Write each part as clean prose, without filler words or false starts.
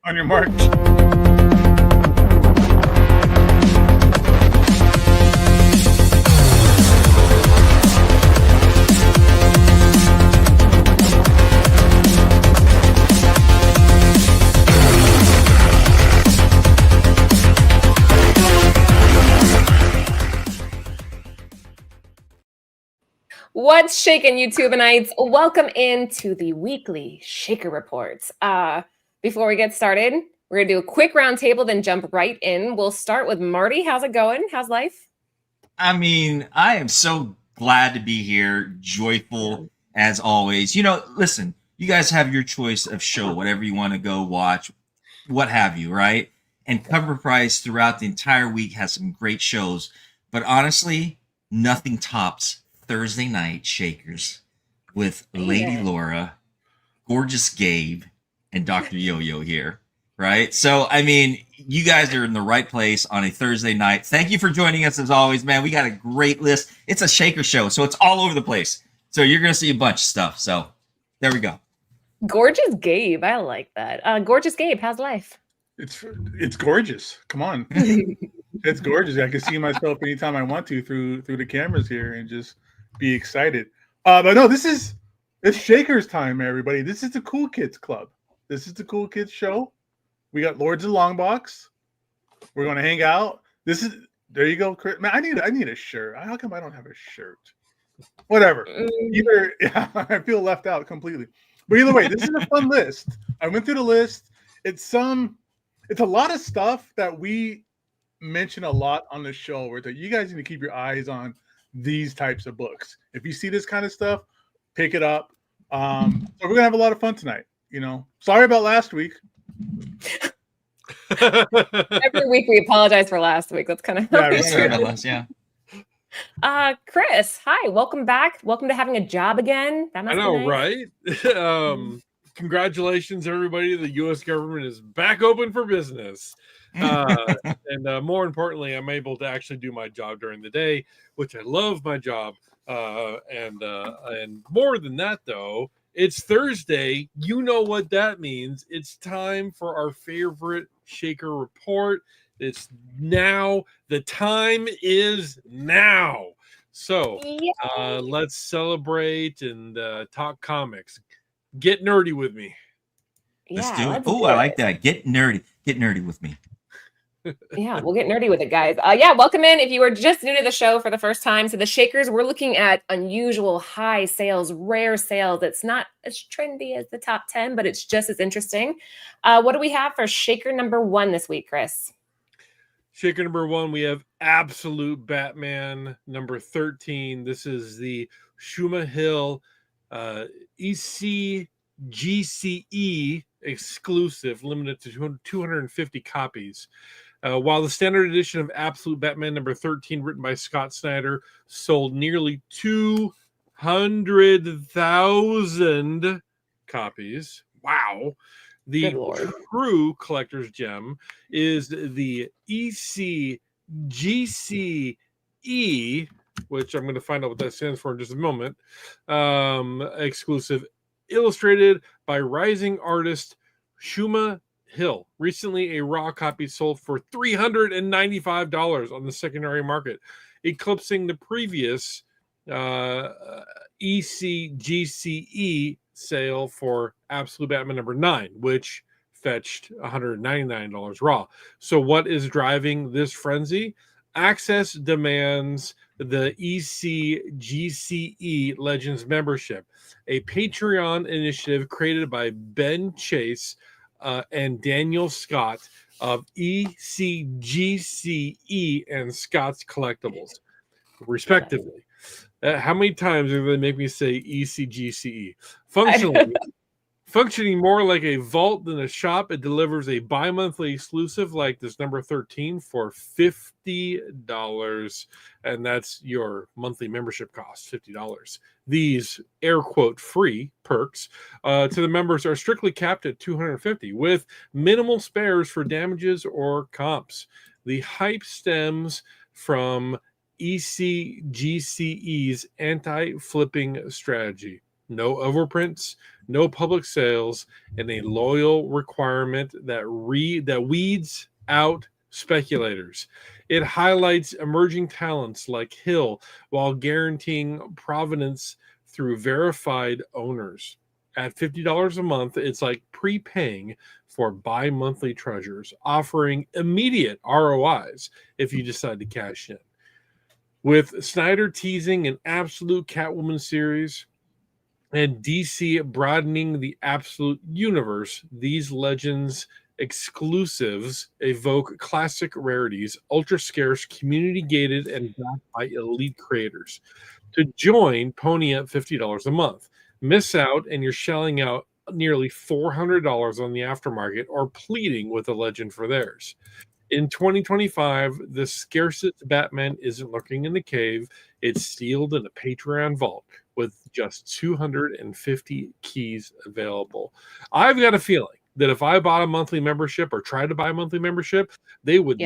On your mark. What's shaking, YouTubenites? Welcome into the weekly Shaker Reports. Before we get started, we're going to do a quick roundtable, then jump right in. We'll start with Marty. How's it going? How's life? I mean, I am so glad to be here, joyful as always. Listen, you guys have your choice of show, whatever you want to go watch, what have you, right? And Cover Price throughout the entire week has some great shows. But honestly, nothing tops Thursday night Shakers with Lady Laura, Gorgeous Gabe, and Dr. Yo-Yo here, right? So, I mean, you guys are in the right place on a Thursday night. Thank you for joining us as always, man. We got a great list. It's a Shaker show, so it's all over the place. So you're going to see a bunch of stuff. So there we go. Gorgeous Gabe. I like that. Gorgeous Gabe, how's life? It's gorgeous. Come on. It's gorgeous. I can see myself anytime I want to through the cameras here and just be excited. But no, it's Shakers time, everybody. This is the Cool Kids Club. This is the Cool Kids show. We got Lords of Longbox. We're gonna hang out. There you go, Chris. Man, I need a shirt. How come I don't have a shirt? Whatever. I feel left out completely. But either way, this is a fun list. I went through the list. It's a lot of stuff that we mention a lot on the show where you guys need to keep your eyes on these types of books. If you see this kind of stuff, pick it up. So we're gonna have a lot of fun tonight. Sorry about last week. Every week we apologize for last week. That's kind of Chris, hi, welcome back. Welcome to having a job again. That must I know, be nice. right? Congratulations, everybody. The U.S. government is back open for business. And more importantly, I'm able to actually do my job during the day, which I love my job. And more than that, though, it's Thursday. You know what that means. It's time for our favorite Shaker Report. It's now. The time is now. So let's celebrate and talk comics. Get nerdy with me. Let's do it. Oh, I like that. Get nerdy. Get nerdy with me. Yeah, we'll get nerdy with it, guys. Welcome in. If you were just new to the show for the first time, so the Shakers, we're looking at unusual high sales, rare sales. It's not as trendy as the top 10, but it's just as interesting. What do we have for Shaker number 1 this week, Chris? Shaker number 1, we have Absolute Batman number 13. This is the Chuma Hill ECGCE exclusive, limited to 250 copies. While the standard edition of Absolute Batman number 13, written by Scott Snyder, sold nearly 200,000 copies. Wow. The true collector's gem is the ECGCE, which I'm going to find out what that stands for in just a moment, exclusive, illustrated by rising artist Chuma Hill. Recently, a raw copy sold for $395 on the secondary market, eclipsing the previous ECGCE sale for Absolute Batman number 9, which fetched $199 raw. So what is driving this frenzy? Access demands the ECGCE Legends membership, a Patreon initiative created by Ben Chase and Daniel Scott of ECGCE and Scott's Collectibles, respectively. How many times are they make me say ECGCE? Functioning more like a vault than a shop, it delivers a bi-monthly exclusive like this number 13 for $50. And that's your monthly membership cost, $50. These air quote free perks to the members are strictly capped at $250 with minimal spares for damages or comps. The hype stems from ECGCE's anti-flipping strategy. no overprints, no public sales, and a loyal requirement that weeds out speculators. It highlights emerging talents like Hill while guaranteeing provenance through verified owners. At $50 a month, it's like prepaying for bi-monthly treasures, offering immediate ROIs if you decide to cash in. With Snyder teasing an absolute Catwoman series and DC broadening the absolute universe, these Legends exclusives evoke classic rarities, ultra scarce, community gated, and backed by elite creators. To join, pony up $50 a month. Miss out, and you're shelling out nearly $400 on the aftermarket or pleading with a Legend for theirs. In 2025, the scarcest Batman isn't lurking in the cave. It's sealed in a Patreon vault with just 250 keys available. I've got a feeling that if I bought a monthly membership or tried to buy a monthly membership, they would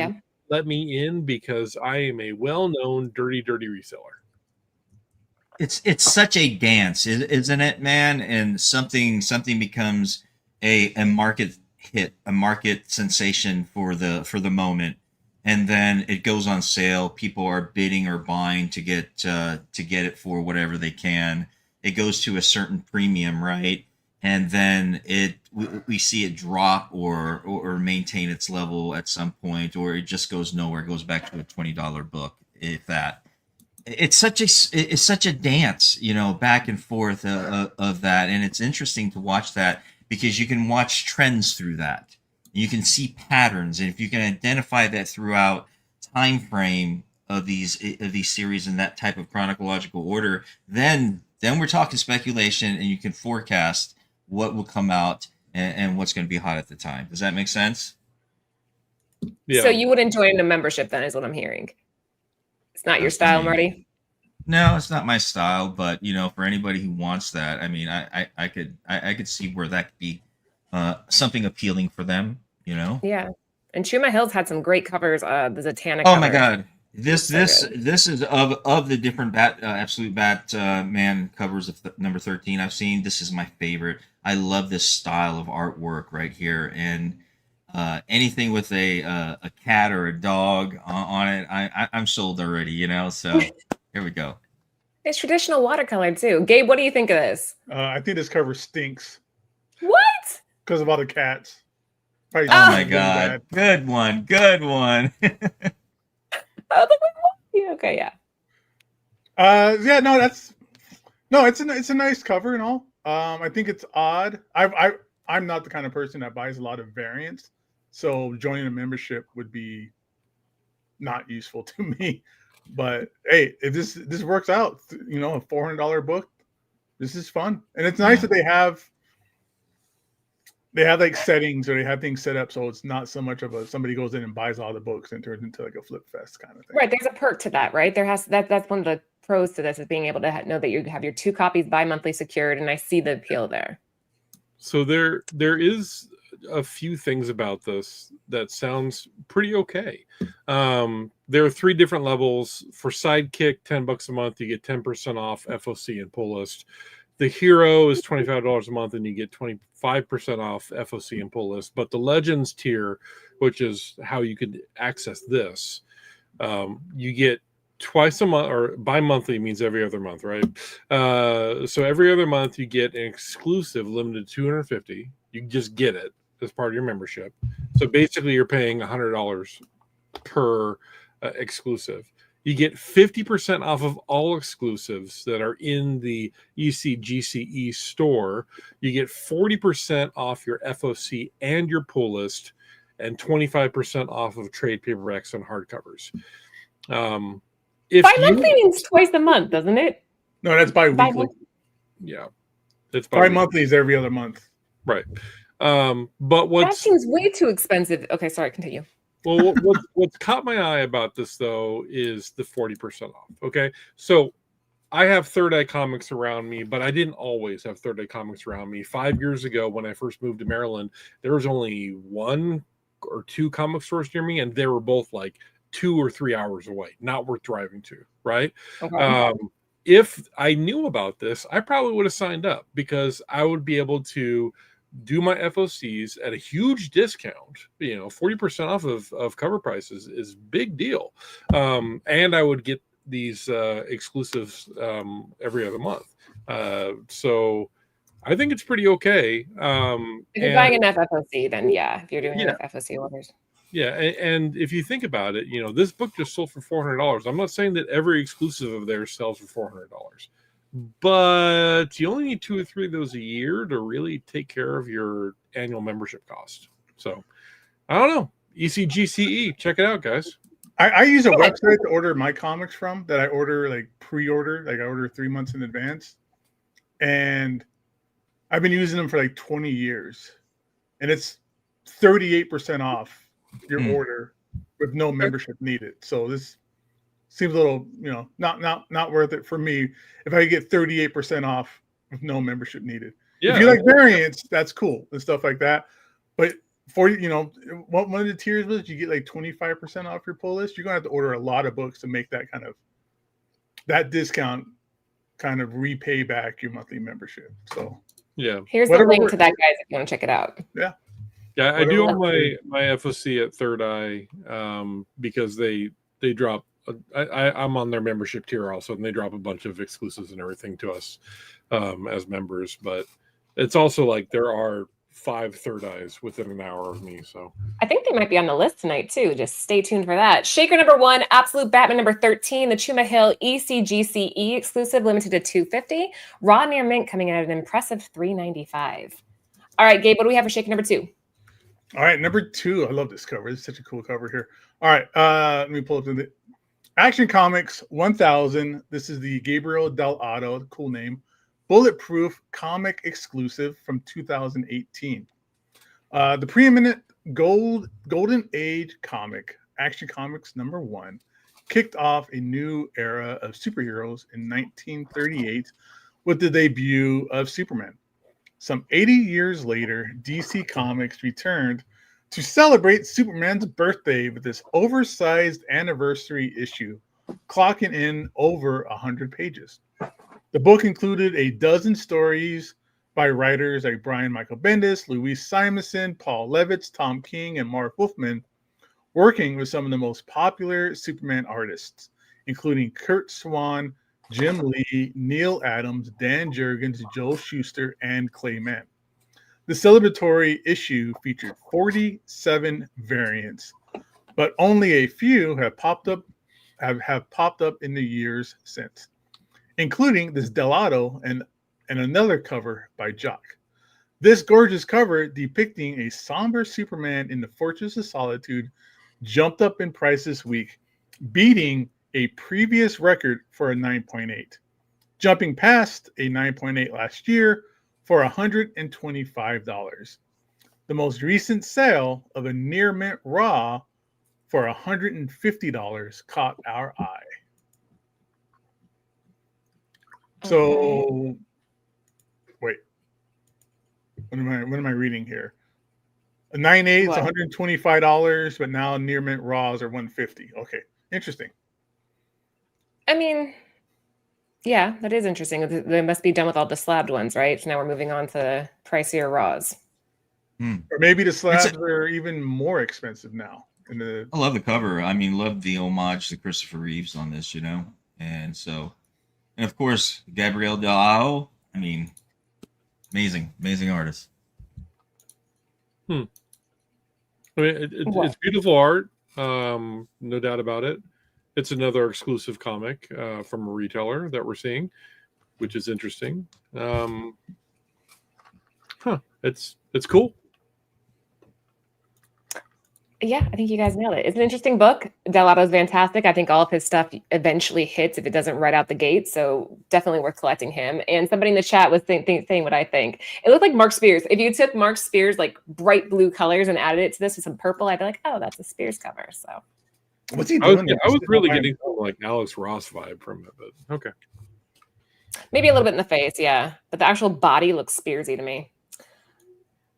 let me in because I am a well-known dirty reseller. It's such a dance, isn't it, man? And something becomes a market hit, a market sensation for the moment, and then it goes on sale. People are bidding or buying to get it for whatever they can. It goes to a certain premium, right? And then we see it drop or maintain its level at some point, or it just goes nowhere. It goes back to a $20 book, if that. It's such a dance, back and forth of that, and it's interesting to watch that because you can watch trends through that. You can see patterns, and if you can identify that throughout time frame of these series in that type of chronological order, then we're talking speculation, and you can forecast what will come out and what's going to be hot at the time. Does that make sense? Yeah. So you wouldn't join a membership then, is what I'm hearing. It's not your style, Marty? No, it's not my style, but for anybody who wants that, I mean, I could see where that could be something appealing for them, Yeah. And Chuma Hill's had some great covers. The Zatanna cover. Oh my God. This is of the different absolute Batman covers of number 13 I've seen. This is my favorite. I love this style of artwork right here, and anything with a cat or a dog on it, I'm sold already. So here we go. It's traditional watercolor too. Gabe, what do you think of this? I think this cover stinks. What? Because of all the cats. Oh my God! Good one. Okay, yeah. Yeah, no, it's a nice cover and all. I think it's odd. I'm not the kind of person that buys a lot of variants, so joining a membership would be not useful to me. But hey, if this works out, a $400 book, this is fun, and it's nice that they have like settings, or they have things set up so it's not so much of somebody goes in and buys all the books and turns into like a flip fest kind of thing. Right, there's a perk to that, right? That's one of the pros to this, is being able to know that you have your 2 copies bi-monthly secured, and I see the appeal there. So there is a few things about this that sounds pretty okay. There are 3 different levels. For Sidekick, $10 a month, you get 10% off FOC and pull list. The Hero is $25 a month, and you get 25% off FOC and pull list. But the Legends tier, which is how you could access this, you get twice a month, or bi-monthly means every other month, right? So every other month you get an exclusive limited 250. You just get it as part of your membership. So basically you're paying $100 per exclusive. You get 50% off of all exclusives that are in the ECGCE store. You get 40% off your FOC and your pull list, and 25% off of trade paperbacks and hardcovers. Bi-monthly means twice a month, doesn't it? No, that's bi-weekly. Yeah. It's bi-monthly is every other month. Right. But that seems way too expensive. Okay, sorry, continue. Well, what's caught my eye about this, though, is the 40% off. Okay, so I have Third Eye Comics around me, but I didn't always have Third Eye Comics around me. 5 years ago, when I first moved to Maryland, there was only 1 or 2 comic stores near me, and they were both like 2 or 3 hours away, not worth driving to, right? Okay. if I knew about this, I probably would have signed up because I would be able to do my FOCs at a huge discount. 40% off of cover prices is big deal. And I would get these exclusives every other month. So I think it's pretty okay. If you're buying enough FOC, then yeah, if you're doing enough FOC orders. Yeah, and if you think about it, this book just sold for $400. I'm not saying that every exclusive of theirs sells for $400, but you only need 2 or 3 of those a year to really take care of your annual membership cost. So, I don't know. ECGCE, check it out, guys. I use a website to order my comics from that I order like pre-order, like I order 3 months in advance, and I've been using them for like 20 years, and it's 38% off your order with no membership needed. So this seems a little, not worth it for me if I get 38% off with no membership needed. Yeah. If you like variants, that's cool and stuff like that. But for one of the tiers was you get like 25% off your pull list. You're gonna have to order a lot of books to make that discount kind of repay back your monthly membership. So yeah, here's the link to that, guys, if you want to check it out. Yeah, I do own my FOC at Third Eye because they drop. I'm on their membership tier also, and they drop a bunch of exclusives and everything to us as members. But it's also like there are 5 Third Eyes within an hour of me. So I think they might be on the list tonight too. Just stay tuned for that. Shaker number 1, Absolute Batman number 13, the Chuma Hill ECGCE exclusive, limited to 250. Raw near mint coming at an impressive 395. All right, Gabe, what do we have for Shaker number 2? All right, number 2. I love this cover. It's such a cool cover here. All right, let me pull up the Action Comics 1000. This is the Gabriel Del Otto, cool name, Bulletproof comic exclusive from 2018. The preeminent golden age comic, Action Comics number 1, kicked off a new era of superheroes in 1938 with the debut of Superman. Some 80 years later, DC Comics returned to celebrate Superman's birthday with this oversized anniversary issue, clocking in over 100 pages. The book included a dozen stories by writers like Brian Michael Bendis, Louise Simonson, Paul Levitz, Tom King, and Mark Wolfman, working with some of the most popular Superman artists, including Kurt Swan, Jim Lee, Neil Adams, Dan Jurgens, Joel Shuster, and Clay Mann. The celebratory issue featured 47 variants, but only a few have popped up in the years since, including this Delato and another cover by Jock. This gorgeous cover depicting a somber Superman in the Fortress of Solitude jumped up in price this week, beating a previous record for a 9.8, jumping past a 9.8 last year for $125. The most recent sale of a near mint raw for $150 caught our eye. So, wait, what am I reading here? A 9.8 is $125, but now near mint raws are $150. Okay, interesting. I mean, yeah, that is interesting. They must be done with all the slabbed ones, right? So now we're moving on to pricier raws. Or maybe the slabs are even more expensive now. I love the cover. I mean, love the homage to Christopher Reeves on this, and so, and of course, Gabriel Del Otto. I mean, amazing artist. I mean, it's beautiful art, no doubt about it. It's another exclusive comic from a retailer that we're seeing, which is interesting. It's cool. Yeah, I think you guys nailed it. It's an interesting book. Delato's fantastic. I think all of his stuff eventually hits if it doesn't right out the gate. So definitely worth collecting him. And somebody in the chat was saying what I think. It looked like Mark Spears. If you took Mark Spears like bright blue colors and added it to this with some purple, I'd be like, oh, that's a Spears cover. So what's he doing? I was really getting like Alex Ross vibe from it, but okay. Maybe a little bit in the face, yeah. But the actual body looks Spearsy to me.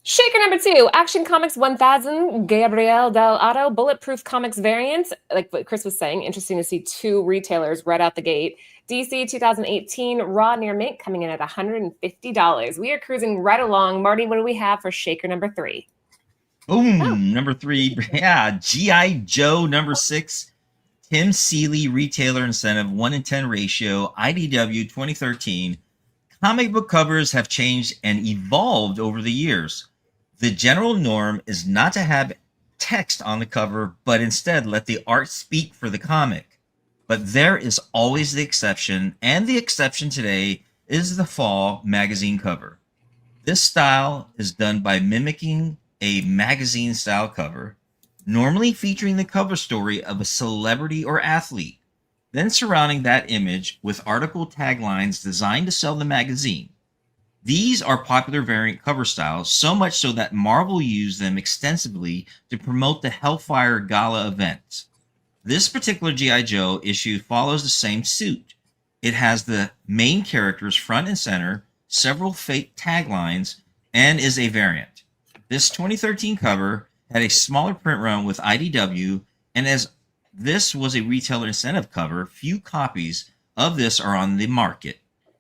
Shaker number 2, Action Comics 1000, Gabriel Del Otto, Bulletproof Comics variants. Like what Chris was saying, interesting to see 2 retailers right out the gate. DC 2018 Raw Near Mint coming in at $150. We are cruising right along. Marty, what do we have for shaker number 3? Boom, number 3. Yeah, G.I. Joe number 6. Tim Seeley retailer incentive 1 in 10 ratio. IDW 2013. Comic book covers have changed and evolved over the years. The general norm is not to have text on the cover, but instead let the art speak for the comic. But there is always the exception, and the exception today is the fall magazine cover. This style is done by mimicking a magazine style cover, normally featuring the cover story of a celebrity or athlete, then surrounding that image with article taglines designed to sell the magazine. These are popular variant cover styles, so much so that Marvel used them extensively to promote the Hellfire Gala event. This particular G.I. Joe issue follows the same suit. It has the main characters front and center, several fake taglines, and is a variant. This 2013 cover had a smaller print run with IDW, and as this was a retailer incentive cover, few copies of this are on the market.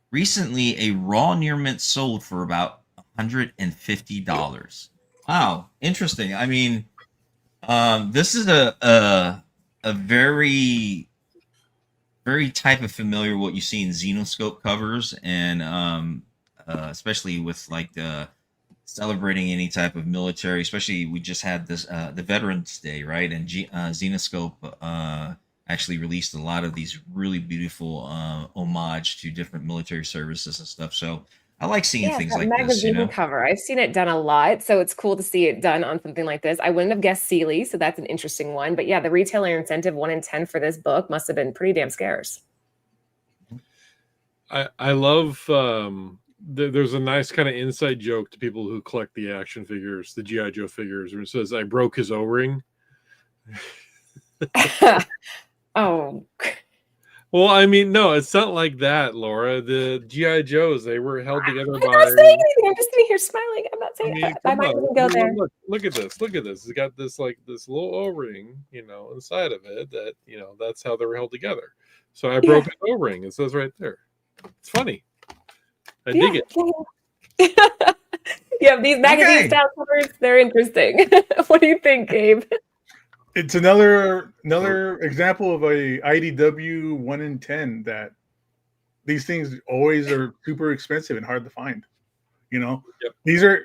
Recently, a raw near mint sold for about $150. Wow, interesting. I mean, this is a very, very type of familiar what you see in Xenoscope covers, and especially with like the celebrating any type of military. Especially, we just had this the Veterans Day, right? And Xenoscope actually released a lot of these really beautiful homage to different military services and stuff. So I like seeing things like this. You know, cover. I've seen it done a lot, so it's cool to see it done on something like this. I wouldn't have guessed Seeley, so that's an interesting one. But yeah, the retailer incentive 1 in 10 for this book must have been pretty damn scarce. I love. There's a nice kind of inside joke to people who collect the action figures, the G.I. Joe figures, where it says, "I broke his O-ring." Oh. Well, I mean, no, it's not like that, Laura. The G.I. Joes, they were held together by. I'm not saying anything. I'm just sitting here smiling. I'm not saying that. I might even go there. Look at this. Look at this. It's got this like this little O-ring, inside of it. That that's how they were held together. So I broke an O-ring. It says right there. It's funny. I dig it. Yeah, these magazine style covers, they're interesting. What do you think, Gabe? It's another example of a IDW 1 in 10 that these things always are super expensive and hard to find. Yep. These are,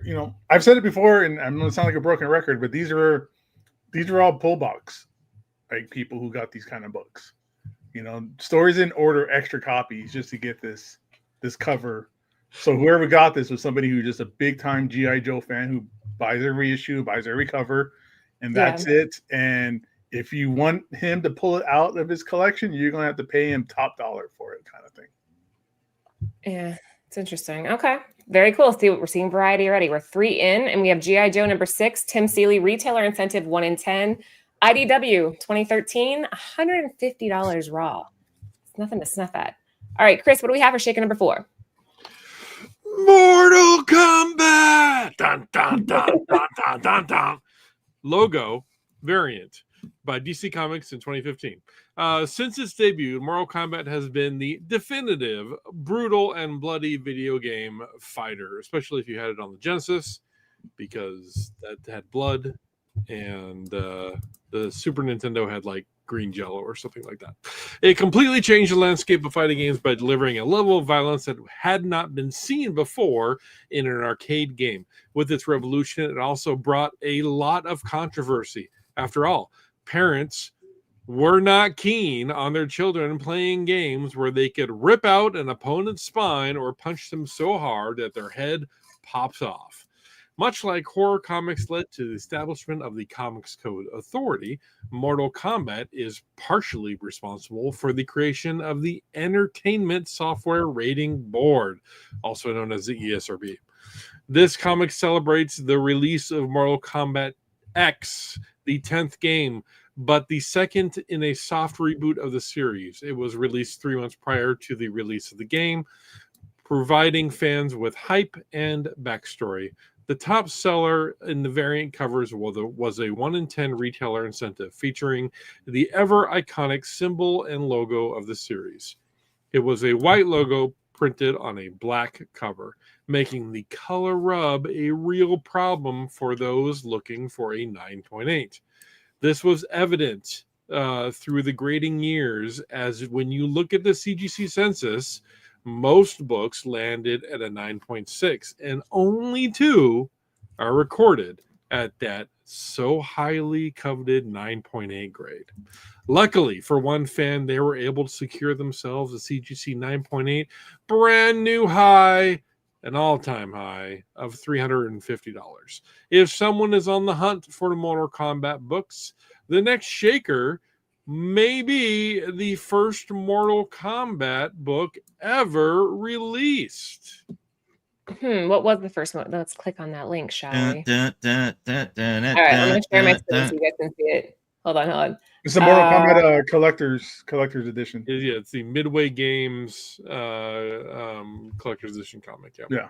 I've said it before, and I'm going to sound like a broken record, but these are all pull box, like people who got these kind of books. Stores didn't order extra copies just to get this cover. So whoever got this was somebody who's just a big time G.I. Joe fan who buys every issue, buys every cover. And that's it. And if you want him to pull it out of his collection, you're going to have to pay him top dollar for it, kind of thing. Yeah, it's interesting. Okay, very cool. See, we're seeing variety already. We're 3 in, and we have G.I. Joe number 6, Tim Seeley, retailer incentive 1 in 10. IDW 2013, $150 raw. It's nothing to snuff at. All right, Chris, what do we have for shaker number 4? Mortal Kombat! Dun, dun, dun, dun, dun, dun, dun. Logo variant by DC Comics in 2015. Since its debut, Mortal Kombat has been the definitive, brutal, and bloody video game fighter, especially if you had it on the Genesis, because that had blood, and the Super Nintendo had like green jello or something like that. It completely changed the landscape of fighting games by delivering a level of violence that had not been seen before in an arcade game. With its revolution, it also brought a lot of controversy. After all, parents were not keen on their children playing games where they could rip out an opponent's spine or punch them so hard that their head pops off. Much like horror comics led to the establishment of the Comics Code Authority, Mortal Kombat is partially responsible for the creation of the Entertainment Software Rating Board, also known as the ESRB. This comic celebrates the release of Mortal Kombat X, the 10th game, but the second in a soft reboot of the series. It was released 3 months prior to the release of the game, providing fans with hype and backstory. The top seller in the variant covers was a 1 in 10 retailer incentive featuring the ever iconic symbol and logo of the series. It was a white logo printed on a black cover, making the color rub a real problem for those looking for a 9.8. This was evident through the grading years, as when you look at the CGC census, most books landed at a 9.6, and only 2 are recorded at that so highly coveted 9.8 grade. Luckily for one fan, they were able to secure themselves a CGC 9.8 brand new high, an all-time high of $350. If someone is on the hunt for the Mortal Kombat books, the next Shaker may be the first Mortal Kombat book ever released. What was the first one? Let's click on that link, shall we? All right, I'm All going to share my screen so you guys can see it. Hold on. It's the Mortal Kombat collector's edition. Yeah, it's the Midway Games collector's edition comic. Yeah.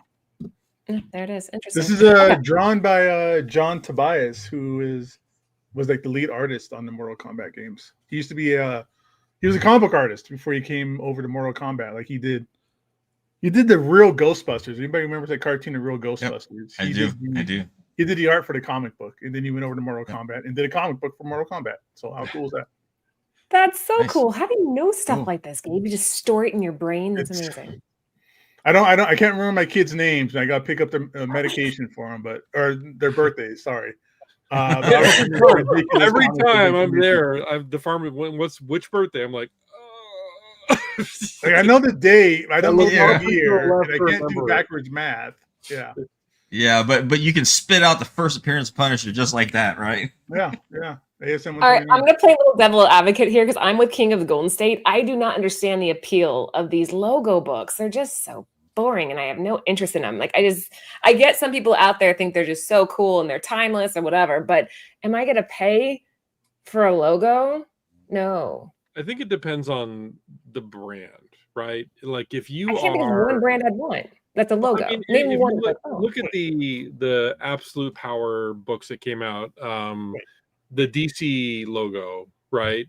There it is. Interesting. This is drawn by John Tobias, who was like the lead artist on the Mortal Kombat games. He used to be he was a comic book artist before he came over to Mortal Kombat. Like he did the real Ghostbusters. Anybody remembers that cartoon, The Real Ghostbusters? I do. He did the art for the comic book, and then he went over to Mortal Kombat and did a comic book for Mortal Kombat. So how cool is that? That's so Nice. cool. How do you know stuff like this, Gabe? You just store it in your brain. That's amazing. I can't remember my kids' names. And I got to pick up their medication for them, or their birthdays. Sorry. Every time I'm there, the farmer. Which birthday? I'm like, like, I know the day. I don't know Yeah. the year, and I can't do backwards math. Yeah. Yeah, but you can spit out the first appearance of Punisher just like that, right? Yeah. ASM All right, I'm going to play a little devil advocate here because I'm with King of the Golden State. I do not understand the appeal of these logo books. They're just so boring, and I have no interest in them. Like I get some people out there think they're just so cool and they're timeless or whatever, but am I going to pay for a logo? No. I think it depends on the brand, right? Like if you I can't think of one brand I'd want. That's a logo. I mean, Name if one. you look at the Absolute Power books that came out. The DC logo, right,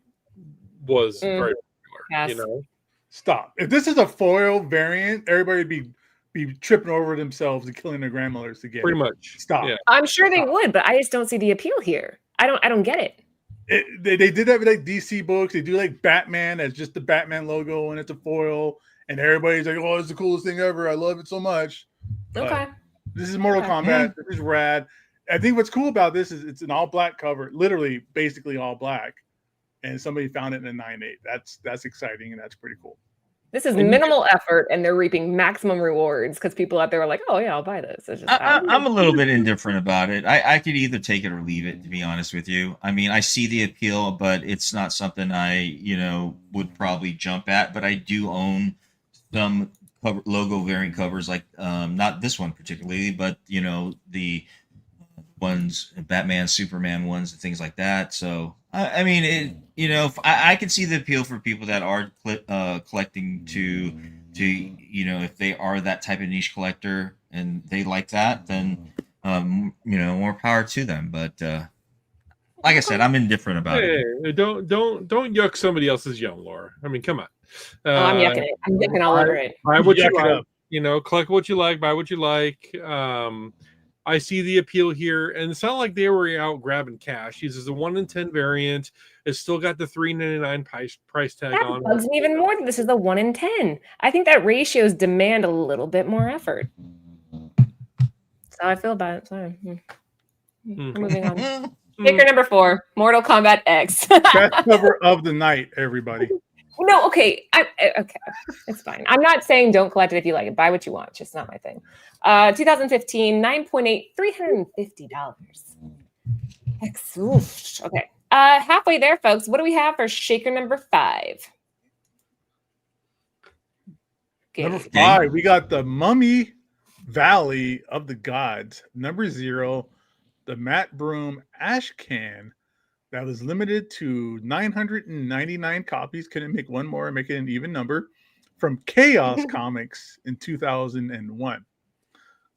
was very popular. Yes. You know, Stop. If this is a foil variant, everybody would be tripping over themselves and killing their grandmothers to get pretty it. much. Stop. Yeah. I'm sure they would, but I just don't see the appeal here. I don't get it. They did that with like DC books. They do like Batman as just the Batman logo and it's a foil, and everybody's like, "Oh, it's the coolest thing ever! I love it so much." Okay. This is Mortal Kombat. This is rad. I think what's cool about this is it's an all black cover, literally, basically all black, and somebody found it in a 9.8. That's exciting and that's pretty cool. This is minimal effort, and they're reaping maximum rewards because people out there are like, "Oh yeah, I'll buy this." It's just, I'm a little bit indifferent about it. I could either take it or leave it, to be honest with you. I mean, I see the appeal, but it's not something I, would probably jump at. But I do own some logo variant covers, like not this one particularly, but the ones, Batman, Superman ones, and things like that. So I mean, I can see the appeal for people that are collecting to if they are that type of niche collector and they like that, then more power to them. But like I said, I'm indifferent about it. Don't yuck somebody else's yum, Laura. I mean, come on. I'm yucking it. I'm yucking all over it. Buy what you Yuck it like. up. Collect what you like. Buy what you like. I see the appeal here, and it's not like they were out grabbing cash. This is a 1 in 10 variant. It's still got the $3.99 price tag That on. bugs me even more that this is a 1 in 10. I think that ratios demand a little bit more effort. That's how I feel about it. Sorry. Moving on. Shaker number 4, Mortal Kombat X. Best cover of the night, everybody. No, okay. Okay, it's fine. I'm not saying don't collect it if you like it. Buy what you want. It's just not my thing. 2015, 9.8, $350. Excellent. Okay. Halfway there, folks. What do we have for Shaker number 5? Number 5, we got the Mummy Valley of the Gods. Number 0, the Matt Broom Ashcan. That was limited to 999 copies. Couldn't make one more, make it an even number. From Chaos Comics in 2001.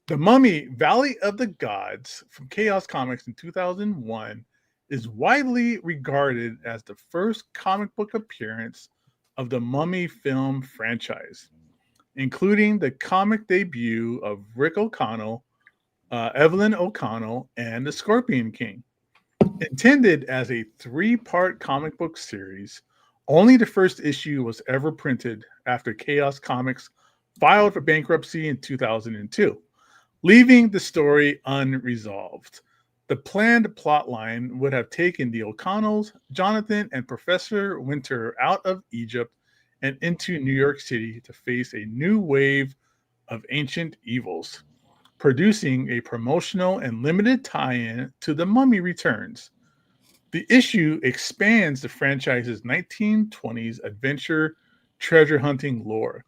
The Mummy Valley of the Gods from Chaos Comics in 2001 is widely regarded as the first comic book appearance of the Mummy film franchise, including the comic debut of Rick O'Connell, Evelyn O'Connell, and the Scorpion King. Intended as a 3-part comic book series, only the first issue was ever printed after Chaos Comics filed for bankruptcy in 2002, leaving the story unresolved. The planned plotline would have taken the O'Connells, Jonathan, and Professor Winter out of Egypt and into New York City to face a new wave of ancient evils, producing a promotional and limited tie-in to The Mummy Returns. The issue expands the franchise's 1920s adventure treasure hunting lore.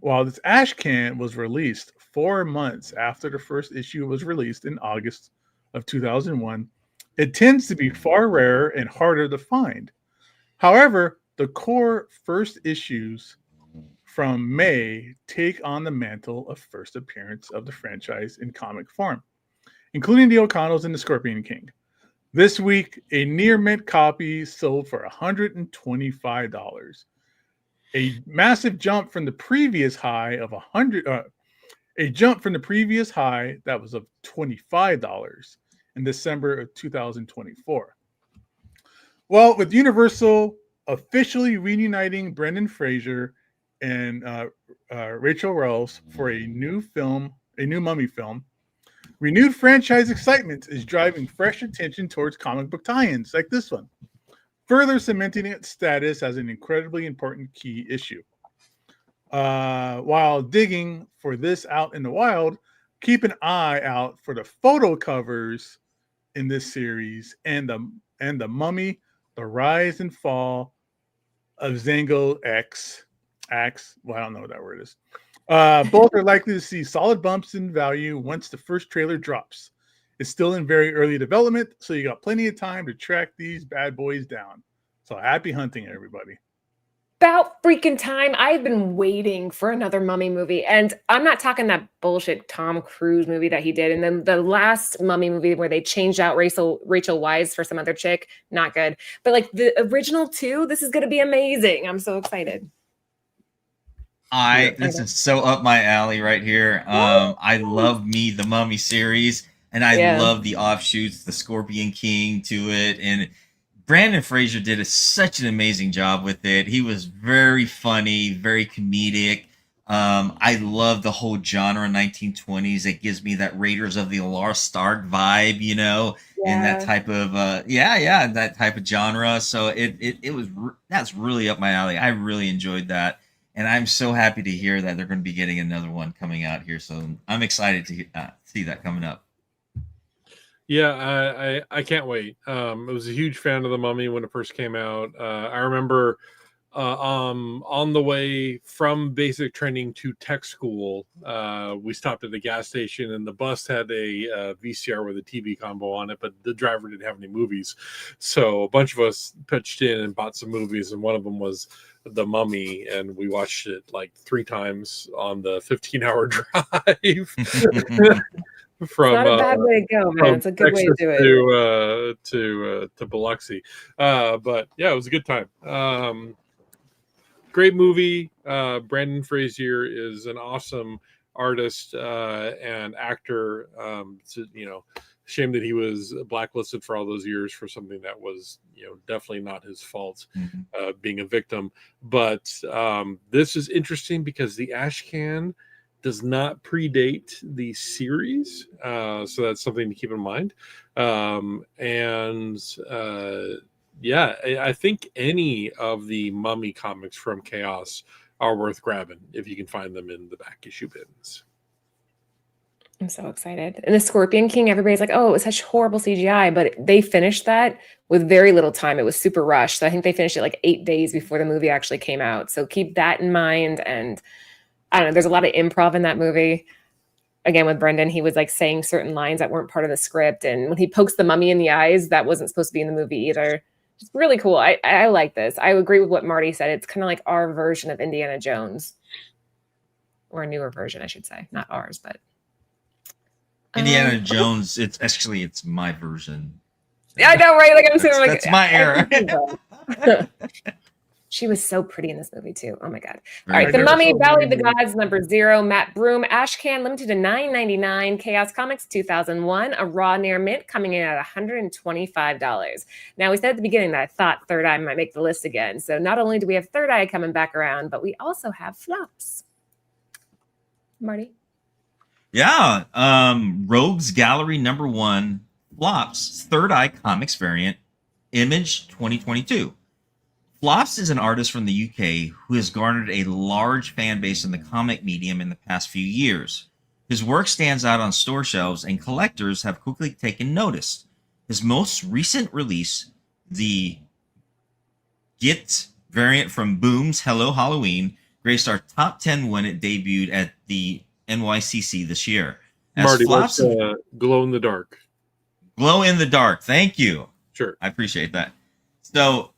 While this Ashcan was released 4 months after the first issue was released in August of 2001, it tends to be far rarer and harder to find. However, the core first issues from May take on the mantle of first appearance of the franchise in comic form, including the O'Connells and the Scorpion King. This week, a near mint copy sold for $125, a massive jump from the previous high of that was of $25 in December of 2024. Well, with Universal officially reuniting Brendan Fraser and Rachel Wells for a new Mummy film, renewed franchise excitement is driving fresh attention towards comic book tie-ins like this one, further cementing its status as an incredibly important key issue. While digging for this out in the wild, keep an eye out for the photo covers in this series and the Mummy, The Rise and Fall of Zango X. Well, I don't know what that word is. Both are likely to see solid bumps in value once the first trailer drops. It's still in very early development, so you got plenty of time to track these bad boys down. So happy hunting, everybody. About freaking time. I've been waiting for another Mummy movie. And I'm not talking that bullshit Tom Cruise movie that he did. And then the last Mummy movie where they changed out Rachel Weisz for some other chick. Not good. But like the original 2, this is going to be amazing. I'm so excited. This is so up my alley right here. I love the Mummy series, and I love the offshoots, the Scorpion King to it, and Brendan Fraser did such an amazing job with it. He was very funny, very comedic. I love the whole genre 1920s. It gives me that Raiders of the Lost Ark vibe, and that type of that type of genre. So that's really up my alley. I really enjoyed that. And I'm so happy to hear that they're going to be getting another one coming out here. So I'm excited to see that coming up. Yeah, I can't wait. I was a huge fan of The Mummy when it first came out. I remember on the way from basic training to tech school, we stopped at a gas station and the bus had a VCR with a TV combo on it, but the driver didn't have any movies. So a bunch of us pitched in and bought some movies, and one of them was The Mummy, and we watched it like 3 times on the 15-hour drive. From it's not a bad way to go, man. It's a good way to do it. To Biloxi, but yeah, it was a good time. Great movie. Brendan Fraser is an awesome artist and actor. Shame that he was blacklisted for all those years for something that was, definitely not his fault, being a victim. But this is interesting because the Ashcan does not predate the series, so that's something to keep in mind. I think any of the Mummy comics from Chaos are worth grabbing if you can find them in the back issue bins. I'm so excited. And the Scorpion King, everybody's like, oh, it was such horrible CGI, but they finished that with very little time. It was super rushed. So I think they finished it like 8 days before the movie actually came out. So keep that in mind. And I don't know, there's a lot of improv in that movie. Again, with Brendan, he was like saying certain lines that weren't part of the script. And when he pokes the mummy in the eyes, that wasn't supposed to be in the movie either. It's really cool. I like this. I agree with what Marty said. It's kind of like our version of Indiana Jones, or a newer version, I should say. Not ours, but Indiana Jones. It's my version. Yeah, I know, right? Like I'm saying, like that's my era. She was so pretty in this movie too. Oh my god! All Very right, The never Mummy, saw the Valley of the Mummy movie. Gods, number 0. Matt Broom, Ashcan, limited to $9.99. Chaos Comics, 2001. A raw near mint, coming in at $125. Now we said at the beginning that I thought Third Eye might make the list again. So not only do we have Third Eye coming back around, but we also have flops. Marty. Yeah. Rogues Gallery number 1 flops Third Eye Comics variant, Image 2022. Flops is an artist from the UK who has garnered a large fan base in the comic medium in the past few years. His work stands out on store shelves, and collectors have quickly taken notice. His most recent release, the Git variant from Boom's Hello Halloween, graced our top 10 when it debuted at the NYCC this year. As Marty, flops what's glow in the dark? Glow in the dark. Thank you. Sure. I appreciate that. So,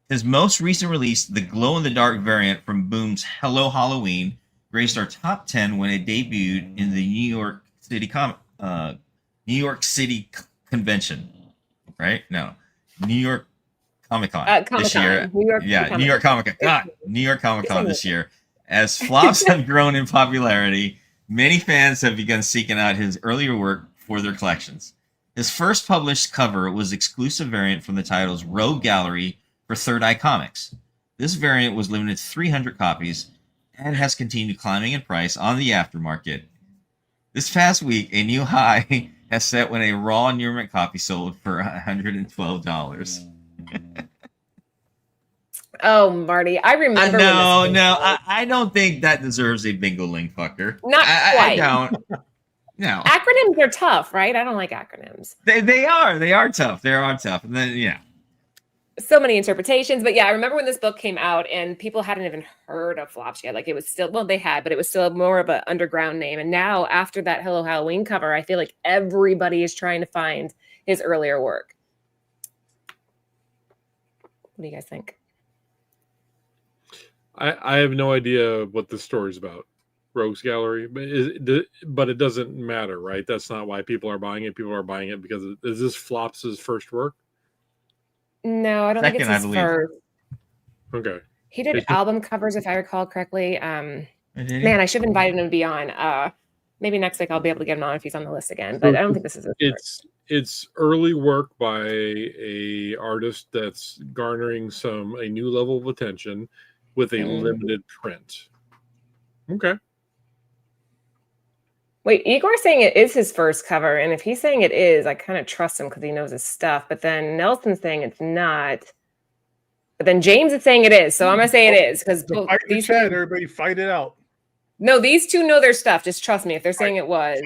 his most recent release, the glow-in-the-dark variant from Boom's Hello Halloween, graced our top 10 when it debuted in the New York City Convention. Right? No, New York Comic-Con this year. New York New York Comic-Con. God, New York Comic-Con this year. As flops have grown in popularity, many fans have begun seeking out his earlier work for their collections. His first published cover was exclusive variant from the titles Rogue Gallery for Third Eye Comics. This variant was limited to 300 copies and has continued climbing in price on the aftermarket. This past week, a new high has set when a raw near mint copy sold for $112. Oh, Marty, I remember. I don't think that deserves a bingo link fucker. Not I quite. don't. No. Acronyms are tough, right? I don't like acronyms. They are tough. They are tough. And then So many interpretations, but yeah, I remember when this book came out and people hadn't even heard of flops yet. Like it was still, well, they had, but it was still more of an underground name. And now after that Hello Halloween cover, I feel like everybody is trying to find his earlier work. What do you guys think? I have no idea what the story's about. Rogues Gallery, but it doesn't matter, right? That's not why people are buying it. People are buying it because is this Flops' first work? No, I don't think it's his first. Okay. He did album covers, if I recall correctly. Man, I should have invited him to be on. Maybe next week I'll be able to get him on if he's on the list again. But I don't think this is his first. It's early work by a artist that's garnering a new level of attention with a limited print. Okay. Wait, Igor's saying it is his first cover, and if he's saying it is, I kind of trust him because he knows his stuff. But then Nelson's saying it's not. But then James is saying it is, so I'm gonna say it is because these everybody fight it out. No, these two know their stuff. Just trust me. If they're saying it was,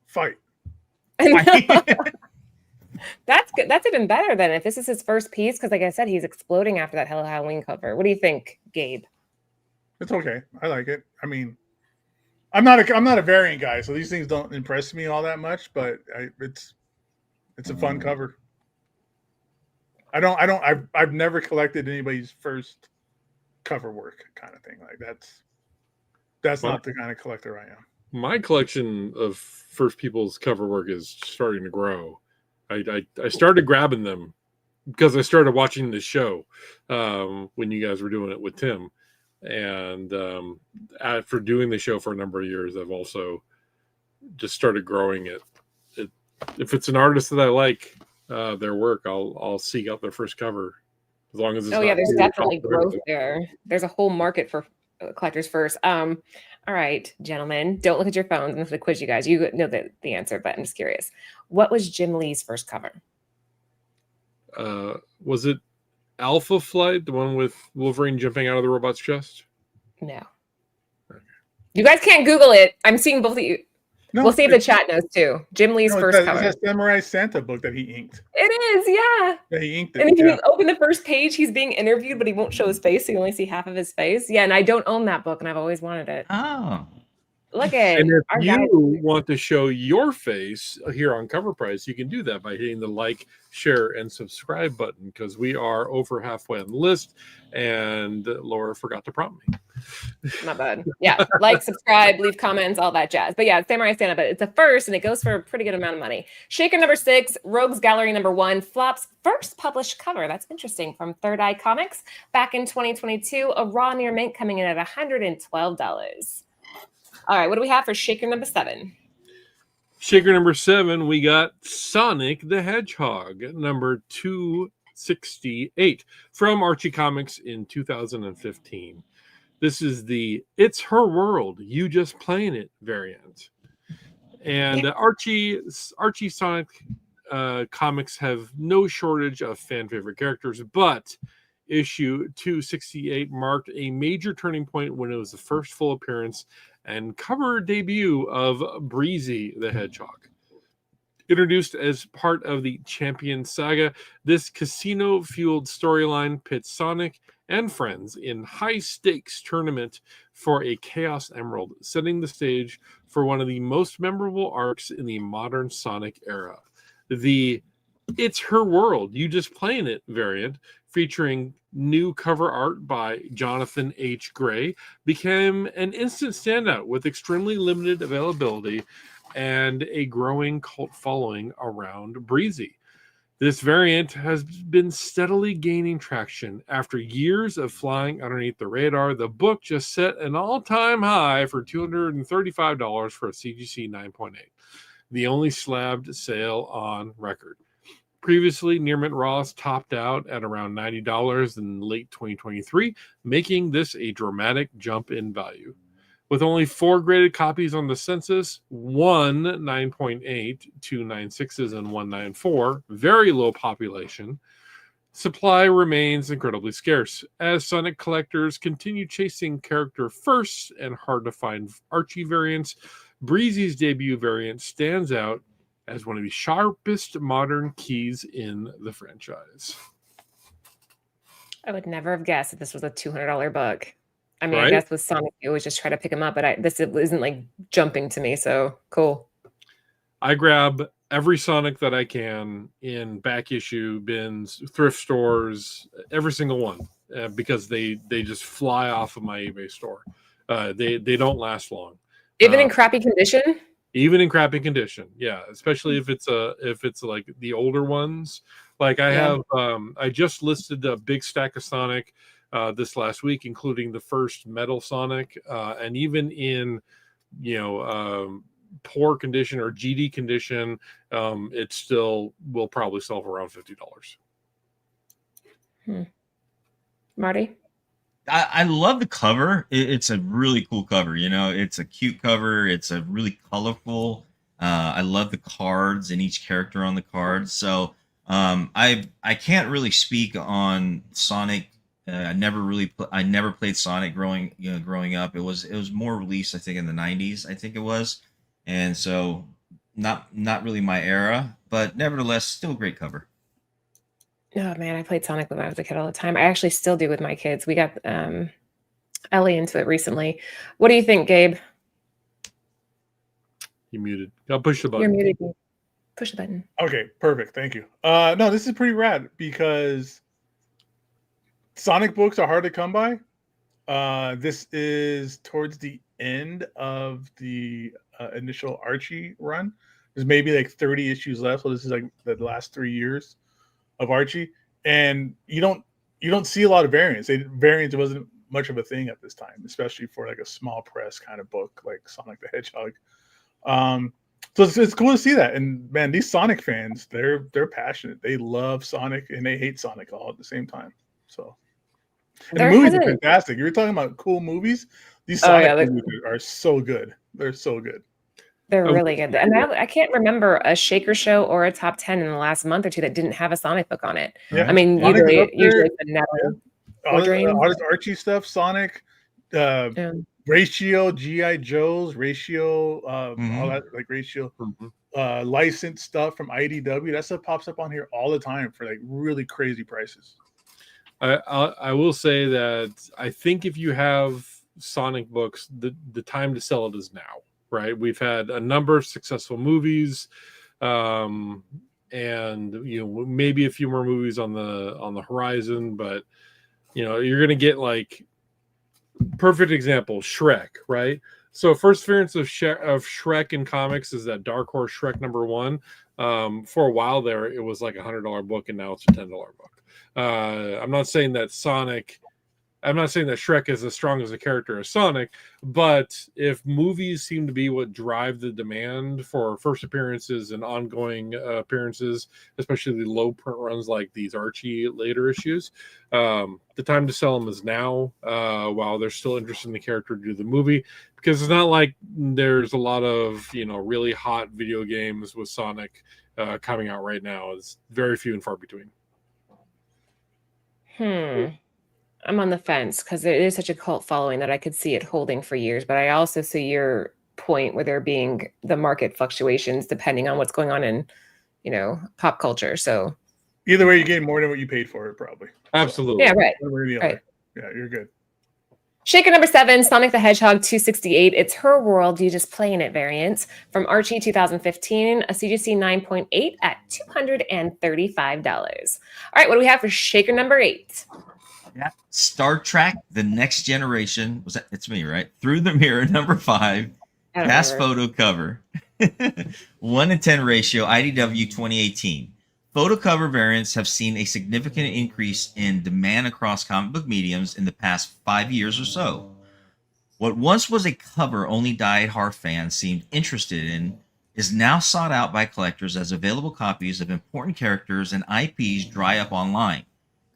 fight. That's good. That's even better than if this is his first piece because, like I said, he's exploding after that Hello Halloween cover. What do you think, Gabe? It's okay. I like it. I mean, I'm not a variant guy, so these things don't impress me all that much. But it's a fun cover. I've never collected anybody's first cover work kind of thing. Like that's not the kind of collector I am. My collection of first people's cover work is starting to grow. I started grabbing them because I started watching the show when you guys were doing it with Tim. And after doing the show for a number of years, I've also just started growing it. If it's an artist that I like their work, I'll seek out their first cover as long as it's there's definitely growth there. There's a whole market for collectors first. All right, gentlemen, don't look at your phones. I'm going to quiz you guys. You know the answer, but I'm just curious. What was Jim Lee's first cover? Was it Alpha Flight, the one with Wolverine jumping out of the robot's chest? No. Okay. You guys can't Google it. I'm seeing both of you. No, we'll see if the chat knows too. Jim Lee's first cover. It's a Samurai Santa book that he inked. It is, yeah. Yeah, he inked it. And if you open the first page, he's being interviewed, but he won't show his face, so you only see half of his face. Yeah, and I don't own that book, and I've always wanted it. Oh. Look at And if our you guys. want to show your face here on Cover Price, you can do that by hitting the like, share, and subscribe button because we are over halfway on the list. And Laura forgot to prompt me. Not bad. Yeah. Like, subscribe, leave comments, all that jazz. But yeah, Samurai Stand Up. It's a first and it goes for a pretty good amount of money. Shaker number 6, Rogues Gallery number 1, Flop's first published cover. That's interesting. From Third Eye Comics back in 2022. A raw near mint coming in at $112. All right. What do we have for Shaker number 7? Shaker number 7, we got Sonic the Hedgehog, number 268 from Archie Comics in 2015. This is the It's Her World, You Just Playing It variant. And Archie Sonic comics have no shortage of fan favorite characters, but issue 268 marked a major turning point when it was the first full appearance and cover debut of Breezy the Hedgehog. Introduced as part of the Champion Saga, this casino-fueled storyline pits Sonic and friends in high-stakes tournament for a Chaos Emerald, setting the stage for one of the most memorable arcs in the modern Sonic era. The It's Her World, You Just Playing It variant, featuring new cover art by Jonathan H. Gray, became an instant standout with extremely limited availability and a growing cult following around Breezy. This variant has been steadily gaining traction. After years of flying underneath the radar, the book just set an all-time high for $235 for a CGC 9.8, the only slabbed sale on record. Previously, Near Mint Ross topped out at around $90 in late 2023, making this a dramatic jump in value. With only 4 graded copies on the census, 1 9.8, 2 9.6s, and 1 9.4, very low population, supply remains incredibly scarce. As Sonic collectors continue chasing character firsts and hard-to-find Archie variants, Breezy's debut variant stands out as one of the sharpest modern keys in the franchise. I would never have guessed that this was a $200 book. I mean, Right? I guess with Sonic, you always just try to pick them up, but this isn't like jumping to me. So cool. I grab every Sonic that I can in back issue bins, thrift stores, every single one, because they just fly off of my eBay store. They don't last long, Even in crappy condition. even in crappy condition. Yeah, especially if it's like the older ones. Like I have, I just listed a big stack of Sonic this last week, including the first Metal Sonic, and even in poor condition or GD condition, it still will probably sell for around $50. Marty? I love the cover. It's a really cool cover. It's a cute cover. It's a really colorful. I love the cards and each character on the cards. So I can't really speak on Sonic. I never played Sonic growing up. It was more released, I think, in the 90s. I think it was, and so not really my era, but nevertheless, still a great cover. Oh man, I played Sonic when I was a kid all the time. I actually still do with my kids. We got Ellie into it recently. What do you think, Gabe? You muted. I'll push the button. You're muted. Push the button. Okay, perfect. Thank you. No, this is pretty rad because Sonic books are hard to come by. This is towards the end of the initial Archie run. There's maybe like 30 issues left, so this is like the last 3 years of Archie, and you don't see a lot of variants. Variants wasn't much of a thing at this time, especially for like a small press kind of book like Sonic the Hedgehog. So it's cool to see that. And man, these Sonic fans, they're passionate. They love Sonic and they hate Sonic all at the same time. So and the movies are fantastic. You're talking about cool movies. These Sonic movies are so good. They're so good. They're really good. And I can't remember a Shaker show or a top 10 in the last month or two that didn't have a Sonic book on it. Yeah. I mean, usually it's all this Archie stuff, Sonic, Ratio, G.I. Joe's, Ratio, all that, like Ratio, licensed stuff from IDW. That stuff pops up on here all the time for like really crazy prices. I will say that I think if you have Sonic books, the time to sell it is now, right? We've had a number of successful movies, and maybe a few more movies on the horizon, but you're gonna get like perfect example, Shrek, right? So first appearance of Shrek in comics is that Dark Horse Shrek #1. For a while there, it was like $100 book, and now it's a $10 book. I'm not saying that Shrek is as strong as a character as Sonic, but if movies seem to be what drive the demand for first appearances and ongoing appearances, especially the low print runs like these Archie later issues, the time to sell them is now, while there's still interest in the character due to the movie, because it's not like there's a lot of really hot video games with Sonic coming out right now. It's very few and far between. I'm on the fence because it is such a cult following that I could see it holding for years. But I also see your point with there being the market fluctuations depending on what's going on in, pop culture. So either way, you get more than what you paid for it, probably. Absolutely. Yeah, right. Right. Yeah, you're good. Shaker number 7, Sonic the Hedgehog 268. It's Her World, You Just Play in It variant from Archie 2015, a CGC 9.8 at $235. All right, what do we have for Shaker number 8? Yeah. Star Trek: The Next Generation. It's me, right? Through the Mirror number 5. Cast photo cover. 1:10 ratio. IDW 2018. Photo cover variants have seen a significant increase in demand across comic book mediums in the past 5 years or so. What once was a cover only die-hard fans seemed interested in is now sought out by collectors as available copies of important characters and IPs dry up online.